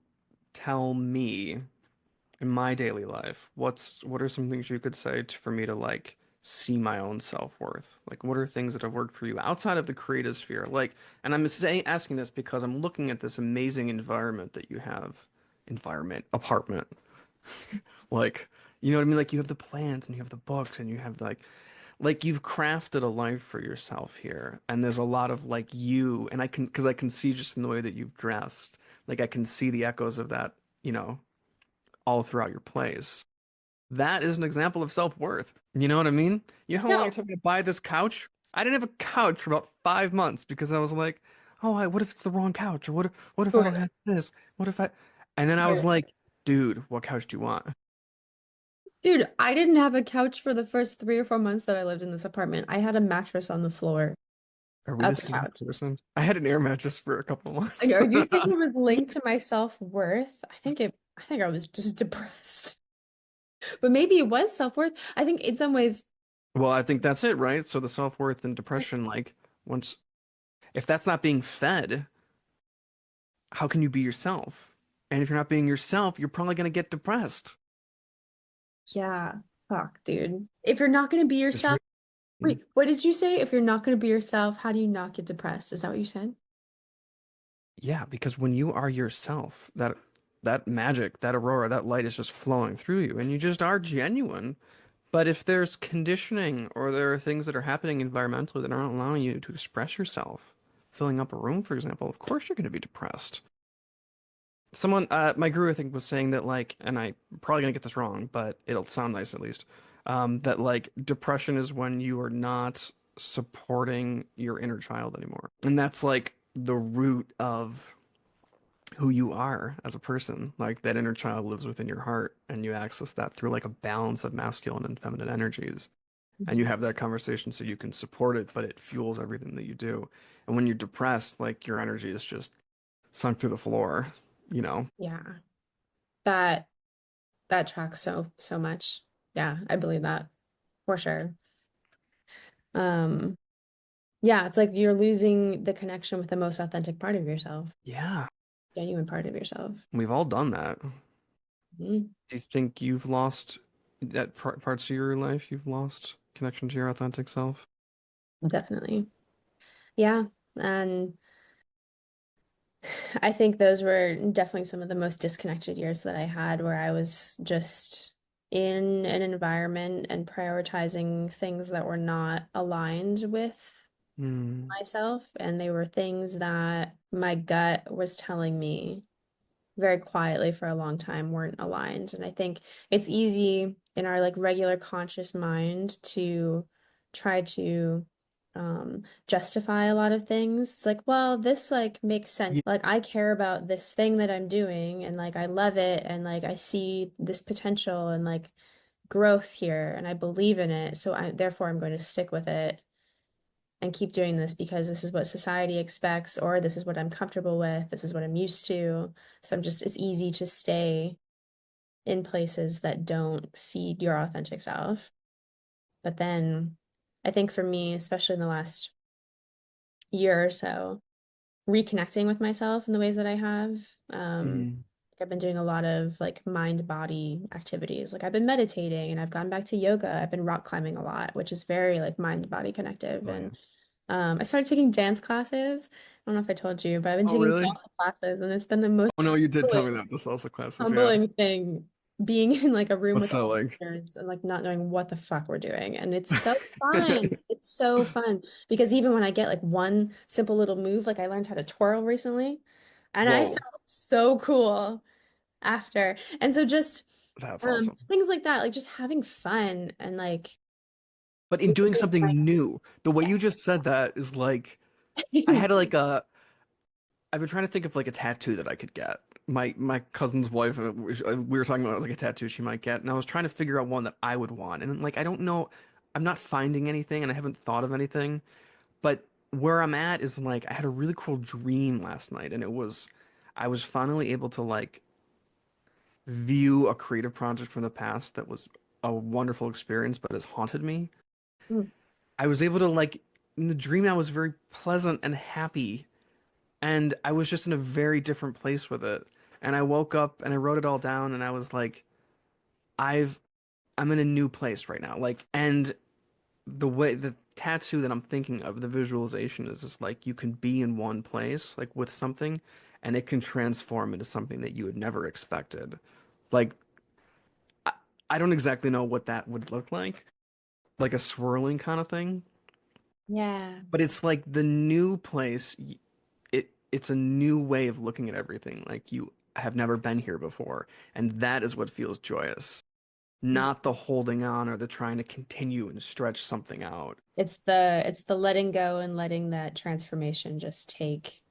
tell me in my daily life, what are some things you could say for me to like see my own self-worth? Like what are things that have worked for you outside of the creative sphere? Like, and I'm saying asking this because I'm looking at this amazing environment that you have, apartment. Like, you know what I mean? Like you have the plants and you have the books and you have like you've crafted a life for yourself here. And there's a lot of like you and because I can see just in the way that you've dressed, like I can see the echoes of that, you know, all throughout your plays. That is an example of self-worth. You know what I mean? You know how long it no, took me to buy this couch? I didn't have a couch for about 5 months because I was like, oh, what if it's the wrong couch? Or what if I don't Jordan, have this? What if I? And then I was Jordan. like, dude, what couch do you want? Dude, I didn't have a couch for the first 3 or 4 months that I lived in this apartment. I had a mattress on the floor Are we the as a same couch. person? I had an air mattress for a couple of Like, months. are you saying it was linked to my self-worth? I think I was just depressed. But maybe it was self-worth. I think in some ways, Well, I think that's it, right? So the self-worth and depression, like once if that's not being fed, how can you be yourself? And if you're not being yourself, you're probably gonna get depressed. yeah, fuck, dude. If you're not going to be Just yourself, really. wait, what did you say? If you're not going to be yourself, how do you not get depressed? Is that what you said? Yeah, because when you are yourself, that magic, that aurora, that light is just flowing through you and you just are genuine. But if there's conditioning or there are things that are happening environmentally that aren't allowing you to express yourself, filling up a room, for example, of course you're going to be depressed. My guru, I think, was saying that, like, and I'm probably gonna get this wrong, but it'll sound nice at least, that, like, depression is when you are not supporting your inner child anymore. And that's, like, the root of who you are as a person. Like, that inner child lives within your heart, and you access that through, like, a balance of masculine and feminine energies. And you have that conversation so you can support it, but it fuels everything that you do. And when you're depressed, like, your energy is just sunk through the floor, you know? Yeah. That that tracks so much. Yeah, I believe that for sure. Um, yeah, it's like you're losing the connection with the most authentic part of yourself, Yeah, genuine part of yourself. we've all done that. Mhm. Do you think you've lost parts of your life? You've lost connection to your authentic self? Definitely. Yeah. And I think those were definitely some of the most disconnected years that I had, where I was just in an environment and prioritizing things that were not aligned with Hmm. myself. And they were things that my gut was telling me very quietly for a long time weren't aligned. And I think it's easy in our like regular conscious mind to try to justify a lot of things. It's like, well, this like makes sense. Yeah. Like I care about this thing that I'm doing and like I love it and like I see this potential and like growth here and I believe in it. So I therefore I'm going to stick with it and keep doing this because this is what society expects, or this is what I'm comfortable with, this is what I'm used to. So it's easy to stay in places that don't feed your authentic self. But then I think for me, especially in the last year or so reconnecting with myself in the ways that I have. Hmm. I've been doing a lot of like mind body activities. Like I've been meditating and I've gone back to yoga. I've been rock climbing a lot, which is very like mind body connective. Oh yeah. And I started taking dance classes. I don't know if I told you, but I've been Oh taking really? salsa classes and it's been the Oh most no, you did tell me humbling, that the salsa classes. Yeah. humbling thing being in like a room What's with that like? partners and like not knowing what the fuck we're doing. And it's so fun. It's so fun because even when I get like one simple little move, like I learned how to twirl recently and I Whoa, felt so cool after. And so just that's awesome. things like that, like just having fun and like But in doing living my something new, the way you just said that is like I had like a I've been trying to think of like a tattoo that I could get. My cousin's wife, we were talking about like a tattoo she might get, and I was trying to figure out one that I would want. And like I don't know, I'm not finding anything, and I haven't thought of anything. But where I'm at is like I had a really cool dream last night, and it was I was finally able to like view a creative project from the past that was a wonderful experience, but has haunted me. Mm, I was able to like in the dream I was very pleasant and happy, and I was just in a very different place with it. And I woke up and I wrote it all down, and I was like, I've I'm in a new place right now. Like, and the way the tattoo that I'm thinking of, the visualization is just like you can be in one place, like with something, and it can transform into something that you had never expected. Like, I, I don't exactly know what that would look like a swirling kind of thing, yeah. but it's like the new place. It's a new way of looking at everything. Like you have never been here before, and that is what feels joyous. Not the holding on or the trying to continue and stretch something out. It's the letting go and letting that transformation just take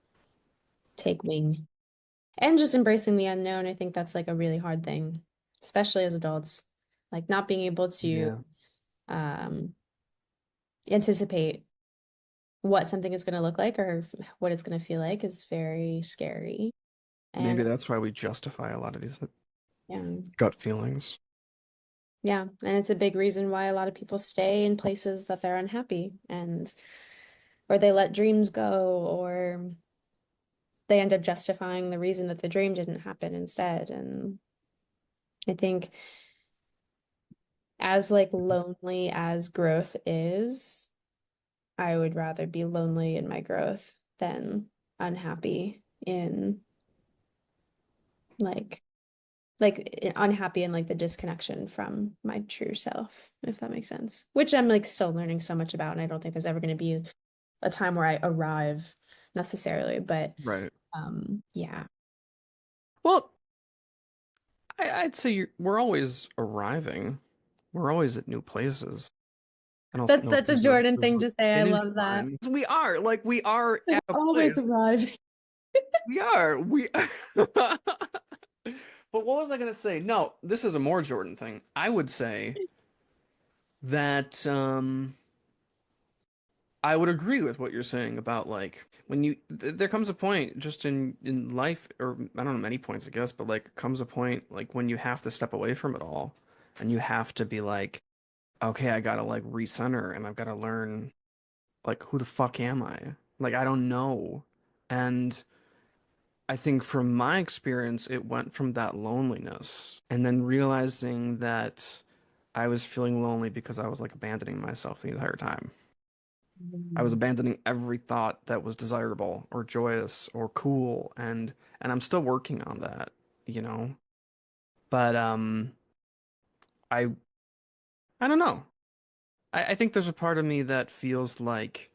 wing. And just embracing the unknown. I think that's like a really hard thing, especially as adults. Like not being able to Yeah. um anticipate what something is going to look like or what it's going to feel like is very scary. Maybe And that's why we justify a lot of these yeah, gut feelings. yeah. And it's a big reason why a lot of people stay in places that they're unhappy and or they let dreams go or they end up justifying the reason that the dream didn't happen instead. And I think as like lonely as growth is, I would rather be lonely in my growth than unhappy in like unhappy in like the disconnection from my true self, if that makes sense. Which I'm like still learning so much about, and I don't think there's ever going to be a time where I arrive necessarily, but Right. yeah. Well, I'd say we're always arriving. We're always at new places. I don't That's know if such a Jordan there's thing a to say. I finish love that. line. We are like we are Like at a always place. arrive. We are. We But what was I gonna say? No, this is a more Jordan thing. I would say that I would agree with what you're saying about like when there comes a point just in life or I don't know many points I guess, but like comes a point like when you have to step away from it all and you have to be like, okay, I gotta like recenter and I've gotta learn like who the fuck am I? Like I don't know. And I think from my experience, it went from that loneliness and then realizing that I was feeling lonely because I was like abandoning myself the entire time. I was Mm. abandoning every thought that was desirable or joyous or cool and I'm still working on that, you know. But I I don't know. I think there's a part of me that feels like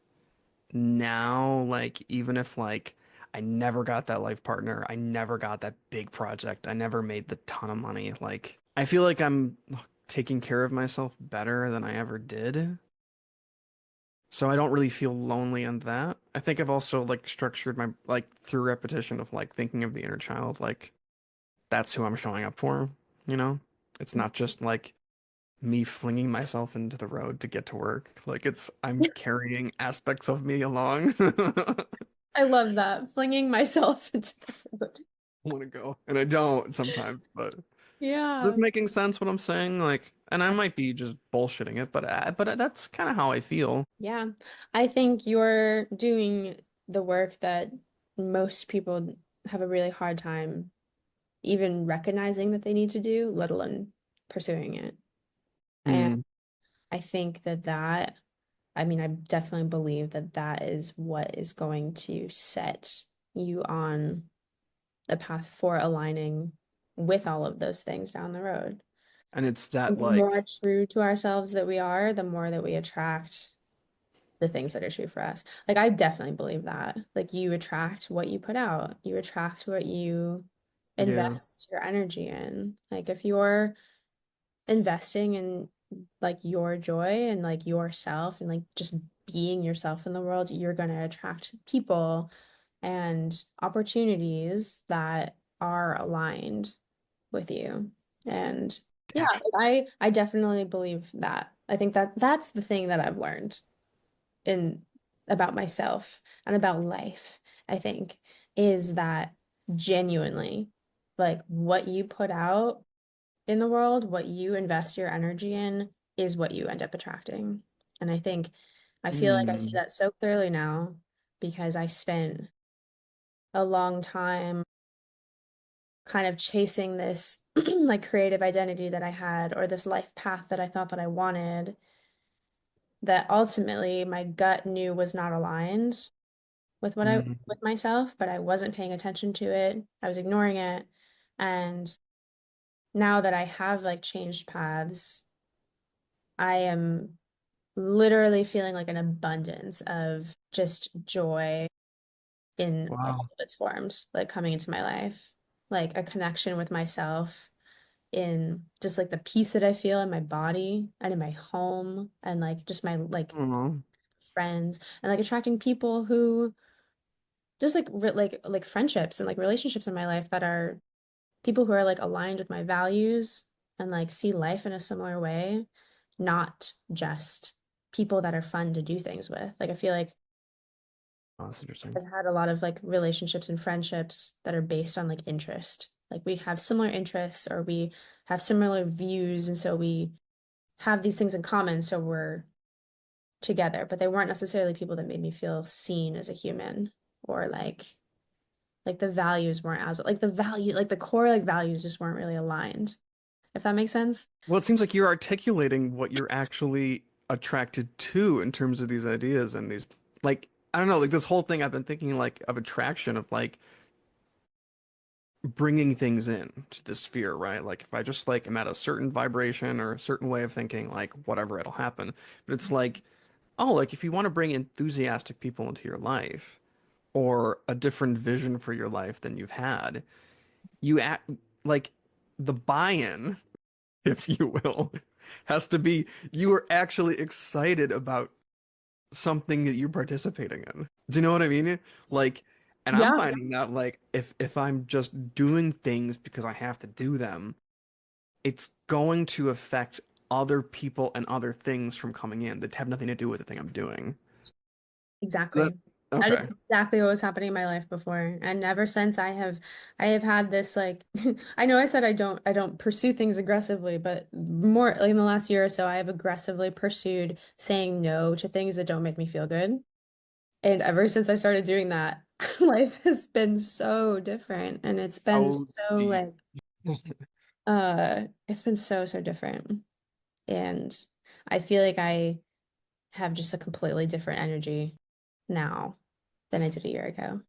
now, like even if like I never got that life partner, I never got that big project, I never made the ton of money, like I feel like I'm taking care of myself better than I ever did. So I don't really feel lonely in that. I think I've also like structured my like through repetition of like thinking of the inner child, like that's who I'm showing up for, you know? It's not just like me flinging myself into the road to get to work. Like it's I'm carrying aspects of me along. I I love that. Flinging myself into the road. want to go, and I don't sometimes, but Is this Yeah. making sense what I'm saying? Like, and I might be just bullshitting it, but that's kind of how I feel. Yeah. I think you're doing the work that most people have a really hard time even recognizing that they need to do, let alone pursuing it. And Mm. I think I mean, I definitely believe that that is what is going to set you on a path for aligning with all of those things down the road. And it's that And the more like, true to ourselves that we are, the more that we attract the things that are true for us. Like, I definitely believe that. Like, you attract what you put out, you attract what you yeah, invest your energy in. Like, if you're investing in like your joy and like yourself and like just being yourself in the world, you're going to attract people and opportunities that are aligned with you. And yeah, actually, like I definitely believe that. I think that that's the thing that I've learned in about myself and about life, I think, is that genuinely like what you put out in the world, what you invest your energy in is what you end up attracting. And I feel like I see mm, that so clearly now because I spent a long time kind of chasing this like creative identity that I had or this life path that I thought that I wanted that ultimately my gut knew was not aligned with mm. with myself, but I wasn't paying attention to it. I was ignoring it. And now that I have like changed paths, I am literally feeling like an abundance of just joy in all Wow. of its forms, like coming into my life, like a connection with myself in just like the peace that I feel in my body and in my home and like just my like I don't know. friends and like attracting people who just like like friendships and like relationships in my life that are people who are like aligned with my values and like see life in a similar way, not just people that are fun to do things with. Like I feel like Oh, that's interesting. I've had a lot of like relationships and friendships that are based on like interest. Like we have similar interests or we have similar views and so we have these things in common so we're together, but they weren't necessarily people that made me feel seen as a human or like the values weren't as like the value like the core like values just weren't really aligned, if that makes sense. Well, it seems like you're articulating what you're actually attracted to in terms of these ideas and these, like, I don't know, like this whole thing I've been thinking like of attraction of like bringing things in to this sphere, right? Like if I just like am at a certain vibration or a certain way of thinking, like whatever, it'll happen. But it's like, oh, like if you want to bring enthusiastic people into your life or a different vision for your life than you've had, you act like the buy-in, if you will, has to be you are actually excited about something that you're participating in. Do you know what I mean? Like, and I'm Yeah, finding that like if I'm just doing things because I have to do them, it's going to affect other people and other things from coming in that have nothing to do with the thing I'm doing. Is that exactly. That is okay? exactly what was happening in my life before. And ever since I have had this like I know I said I don't pursue things aggressively, but more like in the last year or so I have aggressively pursued saying no to things that don't make me feel good. And ever since I started doing that, life has been so different and it's been How so do you? like it's been so different. And I feel like I have just a completely different energy now than I did a year ago.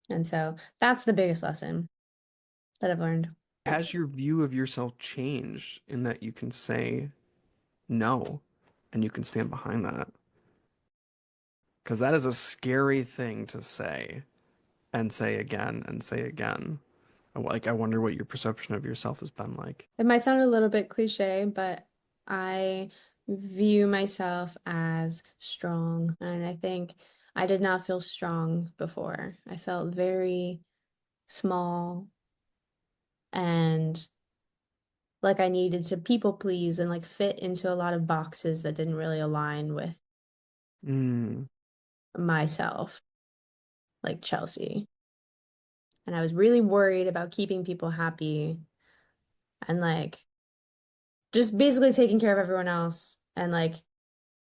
And so that's the biggest lesson that I've learned. Has your view of yourself changed in that you can say no and you can stand behind that? Because that is a scary thing to say and say again and say again. Like, I wonder what your perception of yourself has been like. It might sound a little bit cliche, but I view myself as strong. And I think I did not feel strong before. I felt very small and like I needed to people please and like fit into a lot of boxes that didn't really align with Mm, myself, like Chelsea. And I was really worried about keeping people happy and like just basically taking care of everyone else and like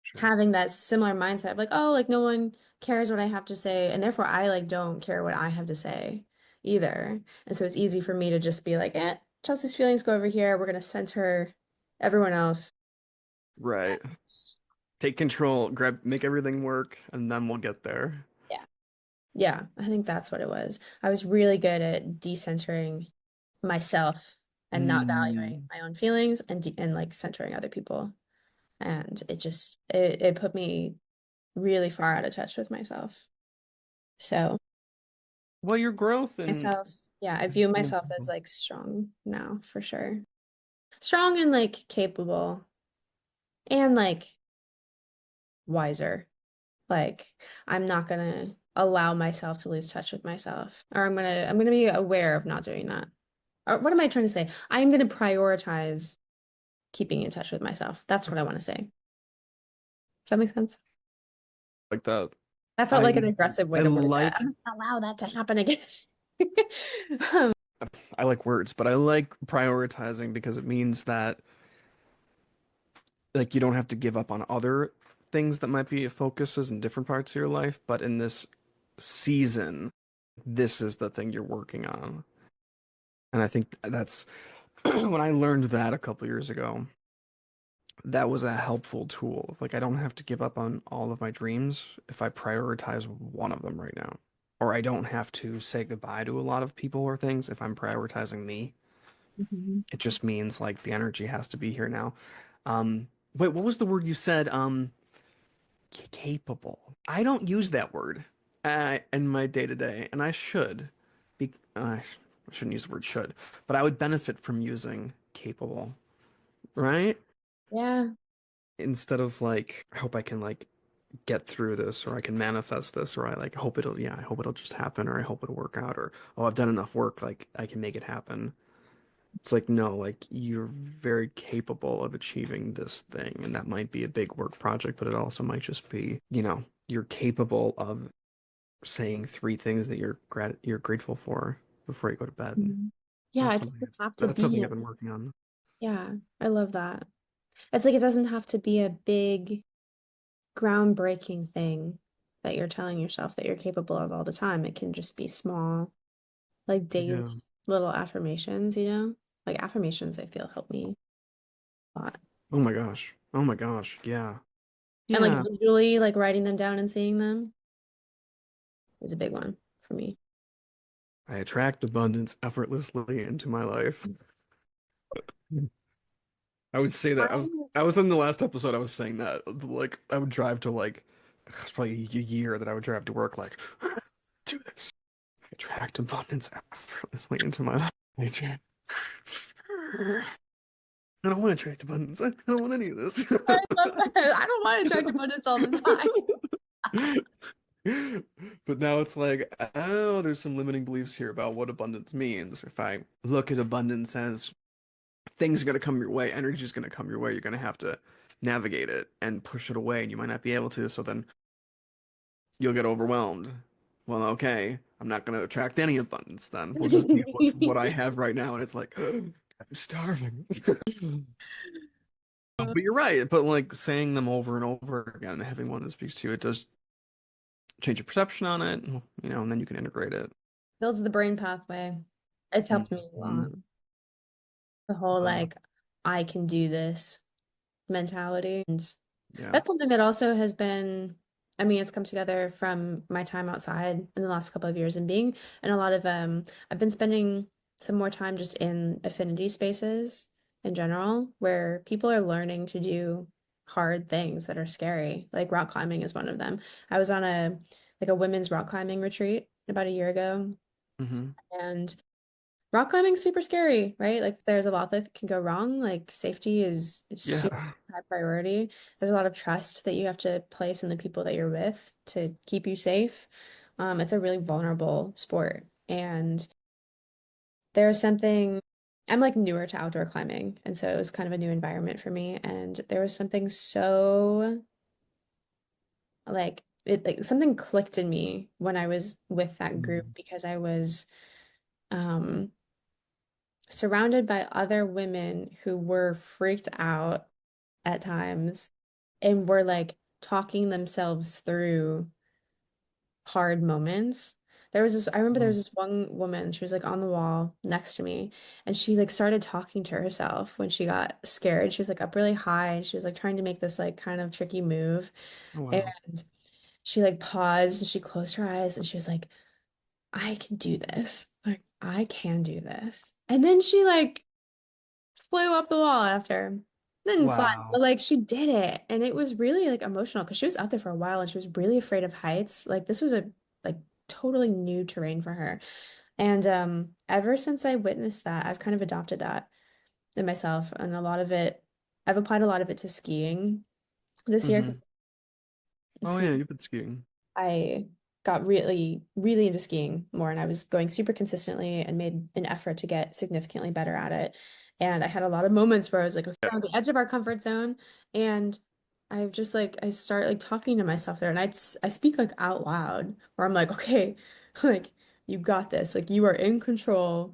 Sure. having that similar mindset of like, oh, like no one cares what I have to say, and therefore I like don't care what I have to say either. And so it's easy for me to just be like, Chelsea's feelings go over here. We're gonna center everyone else. Right. Take control, make everything work, and then we'll get there. Yeah. Yeah, I think that's what it was. I was really good at decentering myself and not valuing Mm. my own feelings and like centering other people. And it put me really far out of touch with myself. So Well, your growth and myself, yeah, I view yeah. myself as like strong now for sure. Strong and like capable and like wiser. Like I'm not gonna allow myself to lose touch with myself, or I'm gonna be aware of not doing that. Or what am I trying to say? I'm gonna prioritize keeping in touch with myself. That's what I want to say. Does that make sense? like that. That felt like I an aggressive way I to word that. like I'm not gonna allow that to happen again. I like words, but I like prioritizing because it means that like you don't have to give up on other things that might be focuses in different parts of your life, but in this season, this is the thing you're working on. And I think that's when I learned that a couple years ago, that was a helpful tool. Like I don't have to give up on all of my dreams if I prioritize one of them right now. Or I don't have to say goodbye to a lot of people or things if I'm prioritizing me. Mhm. It just means like the energy has to be here now. Wait, what was the word you said? Capable. I don't use that word in my day to day, and I should. I shouldn't use the word should, but I would benefit from using capable, right? Yeah. Instead of like, I hope I can like get through this, or I can manifest this, or I like hope it'll, yeah, I hope it'll just happen, or I hope it'll work out, or oh, I've done enough work, like I can make it happen. It's like, no, like you're very capable of achieving this thing, and that might be a big work project, but it also might just be, you're capable of saying three things that you're grateful for before you go to bed. Mhm. Yeah, That's it something doesn't have to that's something be. I've been working on. Yeah, I love that. It's like it doesn't have to be a big, groundbreaking thing that you're telling yourself that you're capable of all the time. It can just be small, like daily Yeah. little affirmations, you know? Like affirmations, I feel help me a lot. Oh my gosh. Oh my gosh. Yeah. And like Yeah. visually, like writing them down and seeing them is a big one for me. I attract abundance effortlessly into my life. I would say that I was in the last episode I was saying that like I would drive to like it's probably a year that I would drive to work like do this. I attract abundance effortlessly into my life. I attract- I don't want to attract abundance. I don't want any of this. I love that. I don't want to attract abundance all the time. But now it's like, oh, there's some limiting beliefs here about what abundance means. If I look at abundance as things are going to come your way, energy is going to come your way, you're going to have to navigate it and push it away, and you might not be able to. So then you'll get overwhelmed. Well, okay, I'm not going to attract any abundance then. We'll just deal with what I have right now. And it's like, I'm starving. But you're right. But like saying them over and over again, having one that speaks to you, it does change your perception on it, and then you can integrate it. Builds the brain pathway. It's helped me a lot. Mhm. The whole Uh, like, I can do this mentality. And yeah. that's something that also has been, I mean, it's come together from my time outside in the last couple of years and being in a lot of, I've been spending some more time just in affinity spaces in general, where people are learning to do hard things that are scary. Like rock climbing is one of them. I was on like a women's rock climbing retreat about a year ago, Hmm. and rock climbing's super scary, right? Like there's a lot that can go wrong. Like safety is super Yeah. high priority. There's a lot of trust that you have to place in the people that you're with to keep you safe. It's a really vulnerable sport. And there's something, I'm like newer to outdoor climbing, and so it was kind of a new environment for me. And there was something so like it like something clicked in me when I was with that group Mhm. because I was um surrounded by other women who were freaked out at times and were like talking themselves through hard moments. I remember there Mhm. was this one woman, she was like on the wall next to me, and she like started talking to herself when she got scared. She was like up really high, and she was like trying to make this like kind of tricky move. Oh wow. And she like paused and she closed her eyes and she was like, I can do this. Like, I can do this. And then she like flew up the wall after. Didn't fly, but Wow. like she did it. And it was really like emotional because she was out there for a while and she was really afraid of heights. Like this was a like totally new terrain for her. And ever since I witnessed that, I've kind of adopted that in myself. And a lot of it, I've applied a lot of it to skiing this year Hmm. because Oh yeah, you've been skiing. I got really, really into skiing more, and I was going super consistently and made an effort to get significantly better at it. And I had a lot of moments where I was like, okay, on the edge of our comfort zone, and I've just like I start like talking to myself there, and I speak like out loud, where I'm like, okay, like you got this, like you are in control,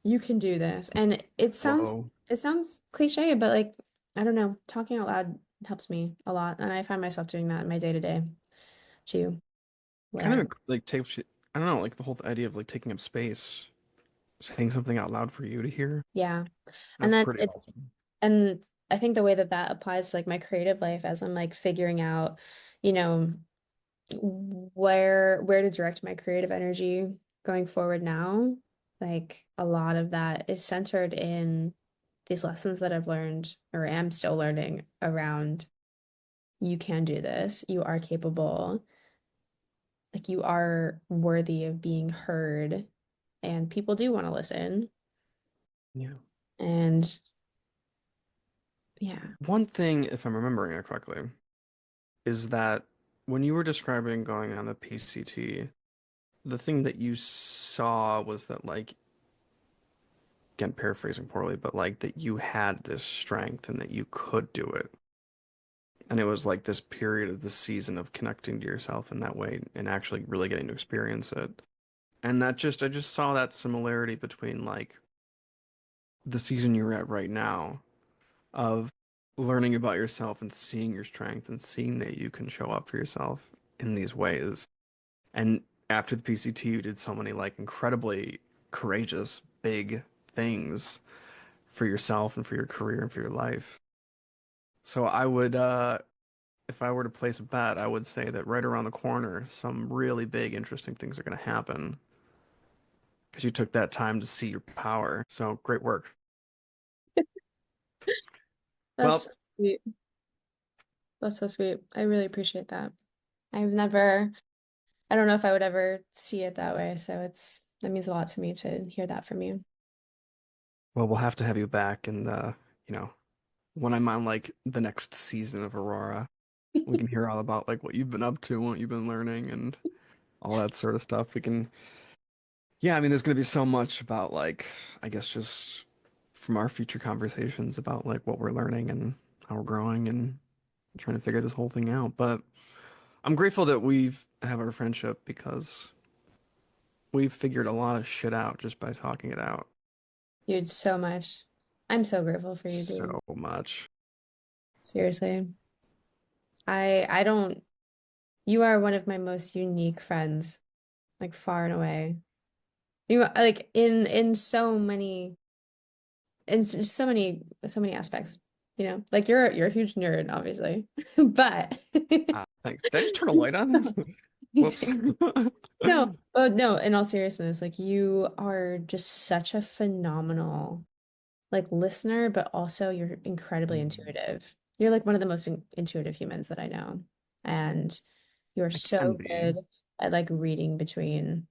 you can do this, and Whoa. it sounds cliche, but like I don't know, talking out loud helps me a lot, and I find myself doing that in my day to day too where Kind I'm of like takes, I don't know, like the whole idea of like taking up space, saying something out loud for you to hear. yeah. And That's then pretty it's awesome. and I think the way that that applies to like my creative life as I'm like figuring out, you know, where to direct my creative energy going forward now, like a lot of that is centered in these lessons that I've learned or am still learning around you can do this, you are capable, like you are worthy of being heard, and people do want to listen. Yeah. And yeah. One thing, if I'm remembering it correctly, is that when you were describing going on the PCT, the thing that you saw was that, like, again, paraphrasing poorly, but like that you had this strength and that you could do it. And it was like this period of the season of connecting to yourself in that way and actually really getting to experience it. And I just saw that similarity between like the season you're at right now of learning about yourself and seeing your strength and seeing that you can show up for yourself in these ways. And after the PCT, you did so many like incredibly courageous, big things for yourself and for your career and for your life. So I would, if I were to place a bet, I would say that right around the corner, some really big, interesting things are going to happen because you took that time to see your power. So great work. That's Well, so sweet. That's so sweet. I really appreciate that. I've never, I don't know if I would ever see it that way. So that means a lot to me to hear that from you. we'll have to have you back and you know, when I'm on like the next season of Aurora, we can hear all about like what you've been up to, what you've been learning, and all that sort of stuff. We can, yeah, I mean, there's going to be so much about like, I guess just from our future conversations about like what we're learning and how we're growing and trying to figure this whole thing out. But I'm grateful that we've have our friendship because we've figured a lot of shit out just by talking it out Dude, so much. I'm so grateful for you, dude. so much. Seriously. I don't, you are one of my most unique friends, like far and away. You like in so many aspects, you know, like you're a huge nerd, obviously, but Thanks. Did I just turn a light on? Whoops. no, oh no, in all seriousness, like you are just such a phenomenal like listener, but also you're incredibly Mm, intuitive. You're like one of the most intuitive humans that I know. And you're I can so be. good at like reading between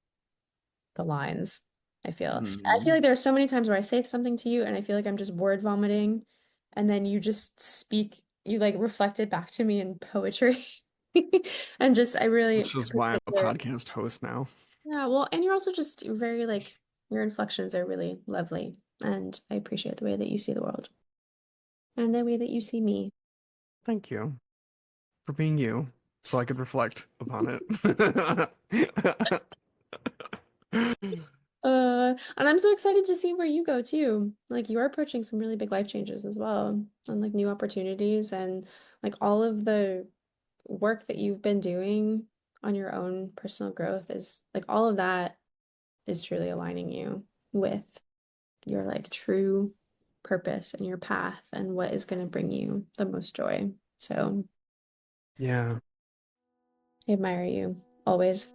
the lines, I feel. I feel Mm. like there are so many times where I say something to you and I feel like I'm just word vomiting, and then you just speak, you like reflect it back to me in poetry. And just I really Which is why I'm appreciate a your podcast host now. yeah, well, and you're also just very like your inflections are really lovely. And I appreciate the way that you see the world and the way that you see me. Thank you for being you, so I could reflect upon it. And I'm so excited to see where you go too. Like you're approaching some really big life changes as well, and like new opportunities and like all of the work that you've been doing on your own personal growth is like all of that is truly aligning you with your like true purpose and your path and what is going to bring you the most joy. So Yeah. I admire you always.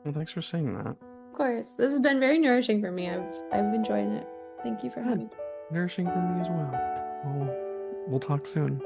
Well, thanks for saying that. Of course. This has been very nourishing for me. I've enjoyed it. Thank you for Good. having me. Nourishing for me as well. We'll talk soon.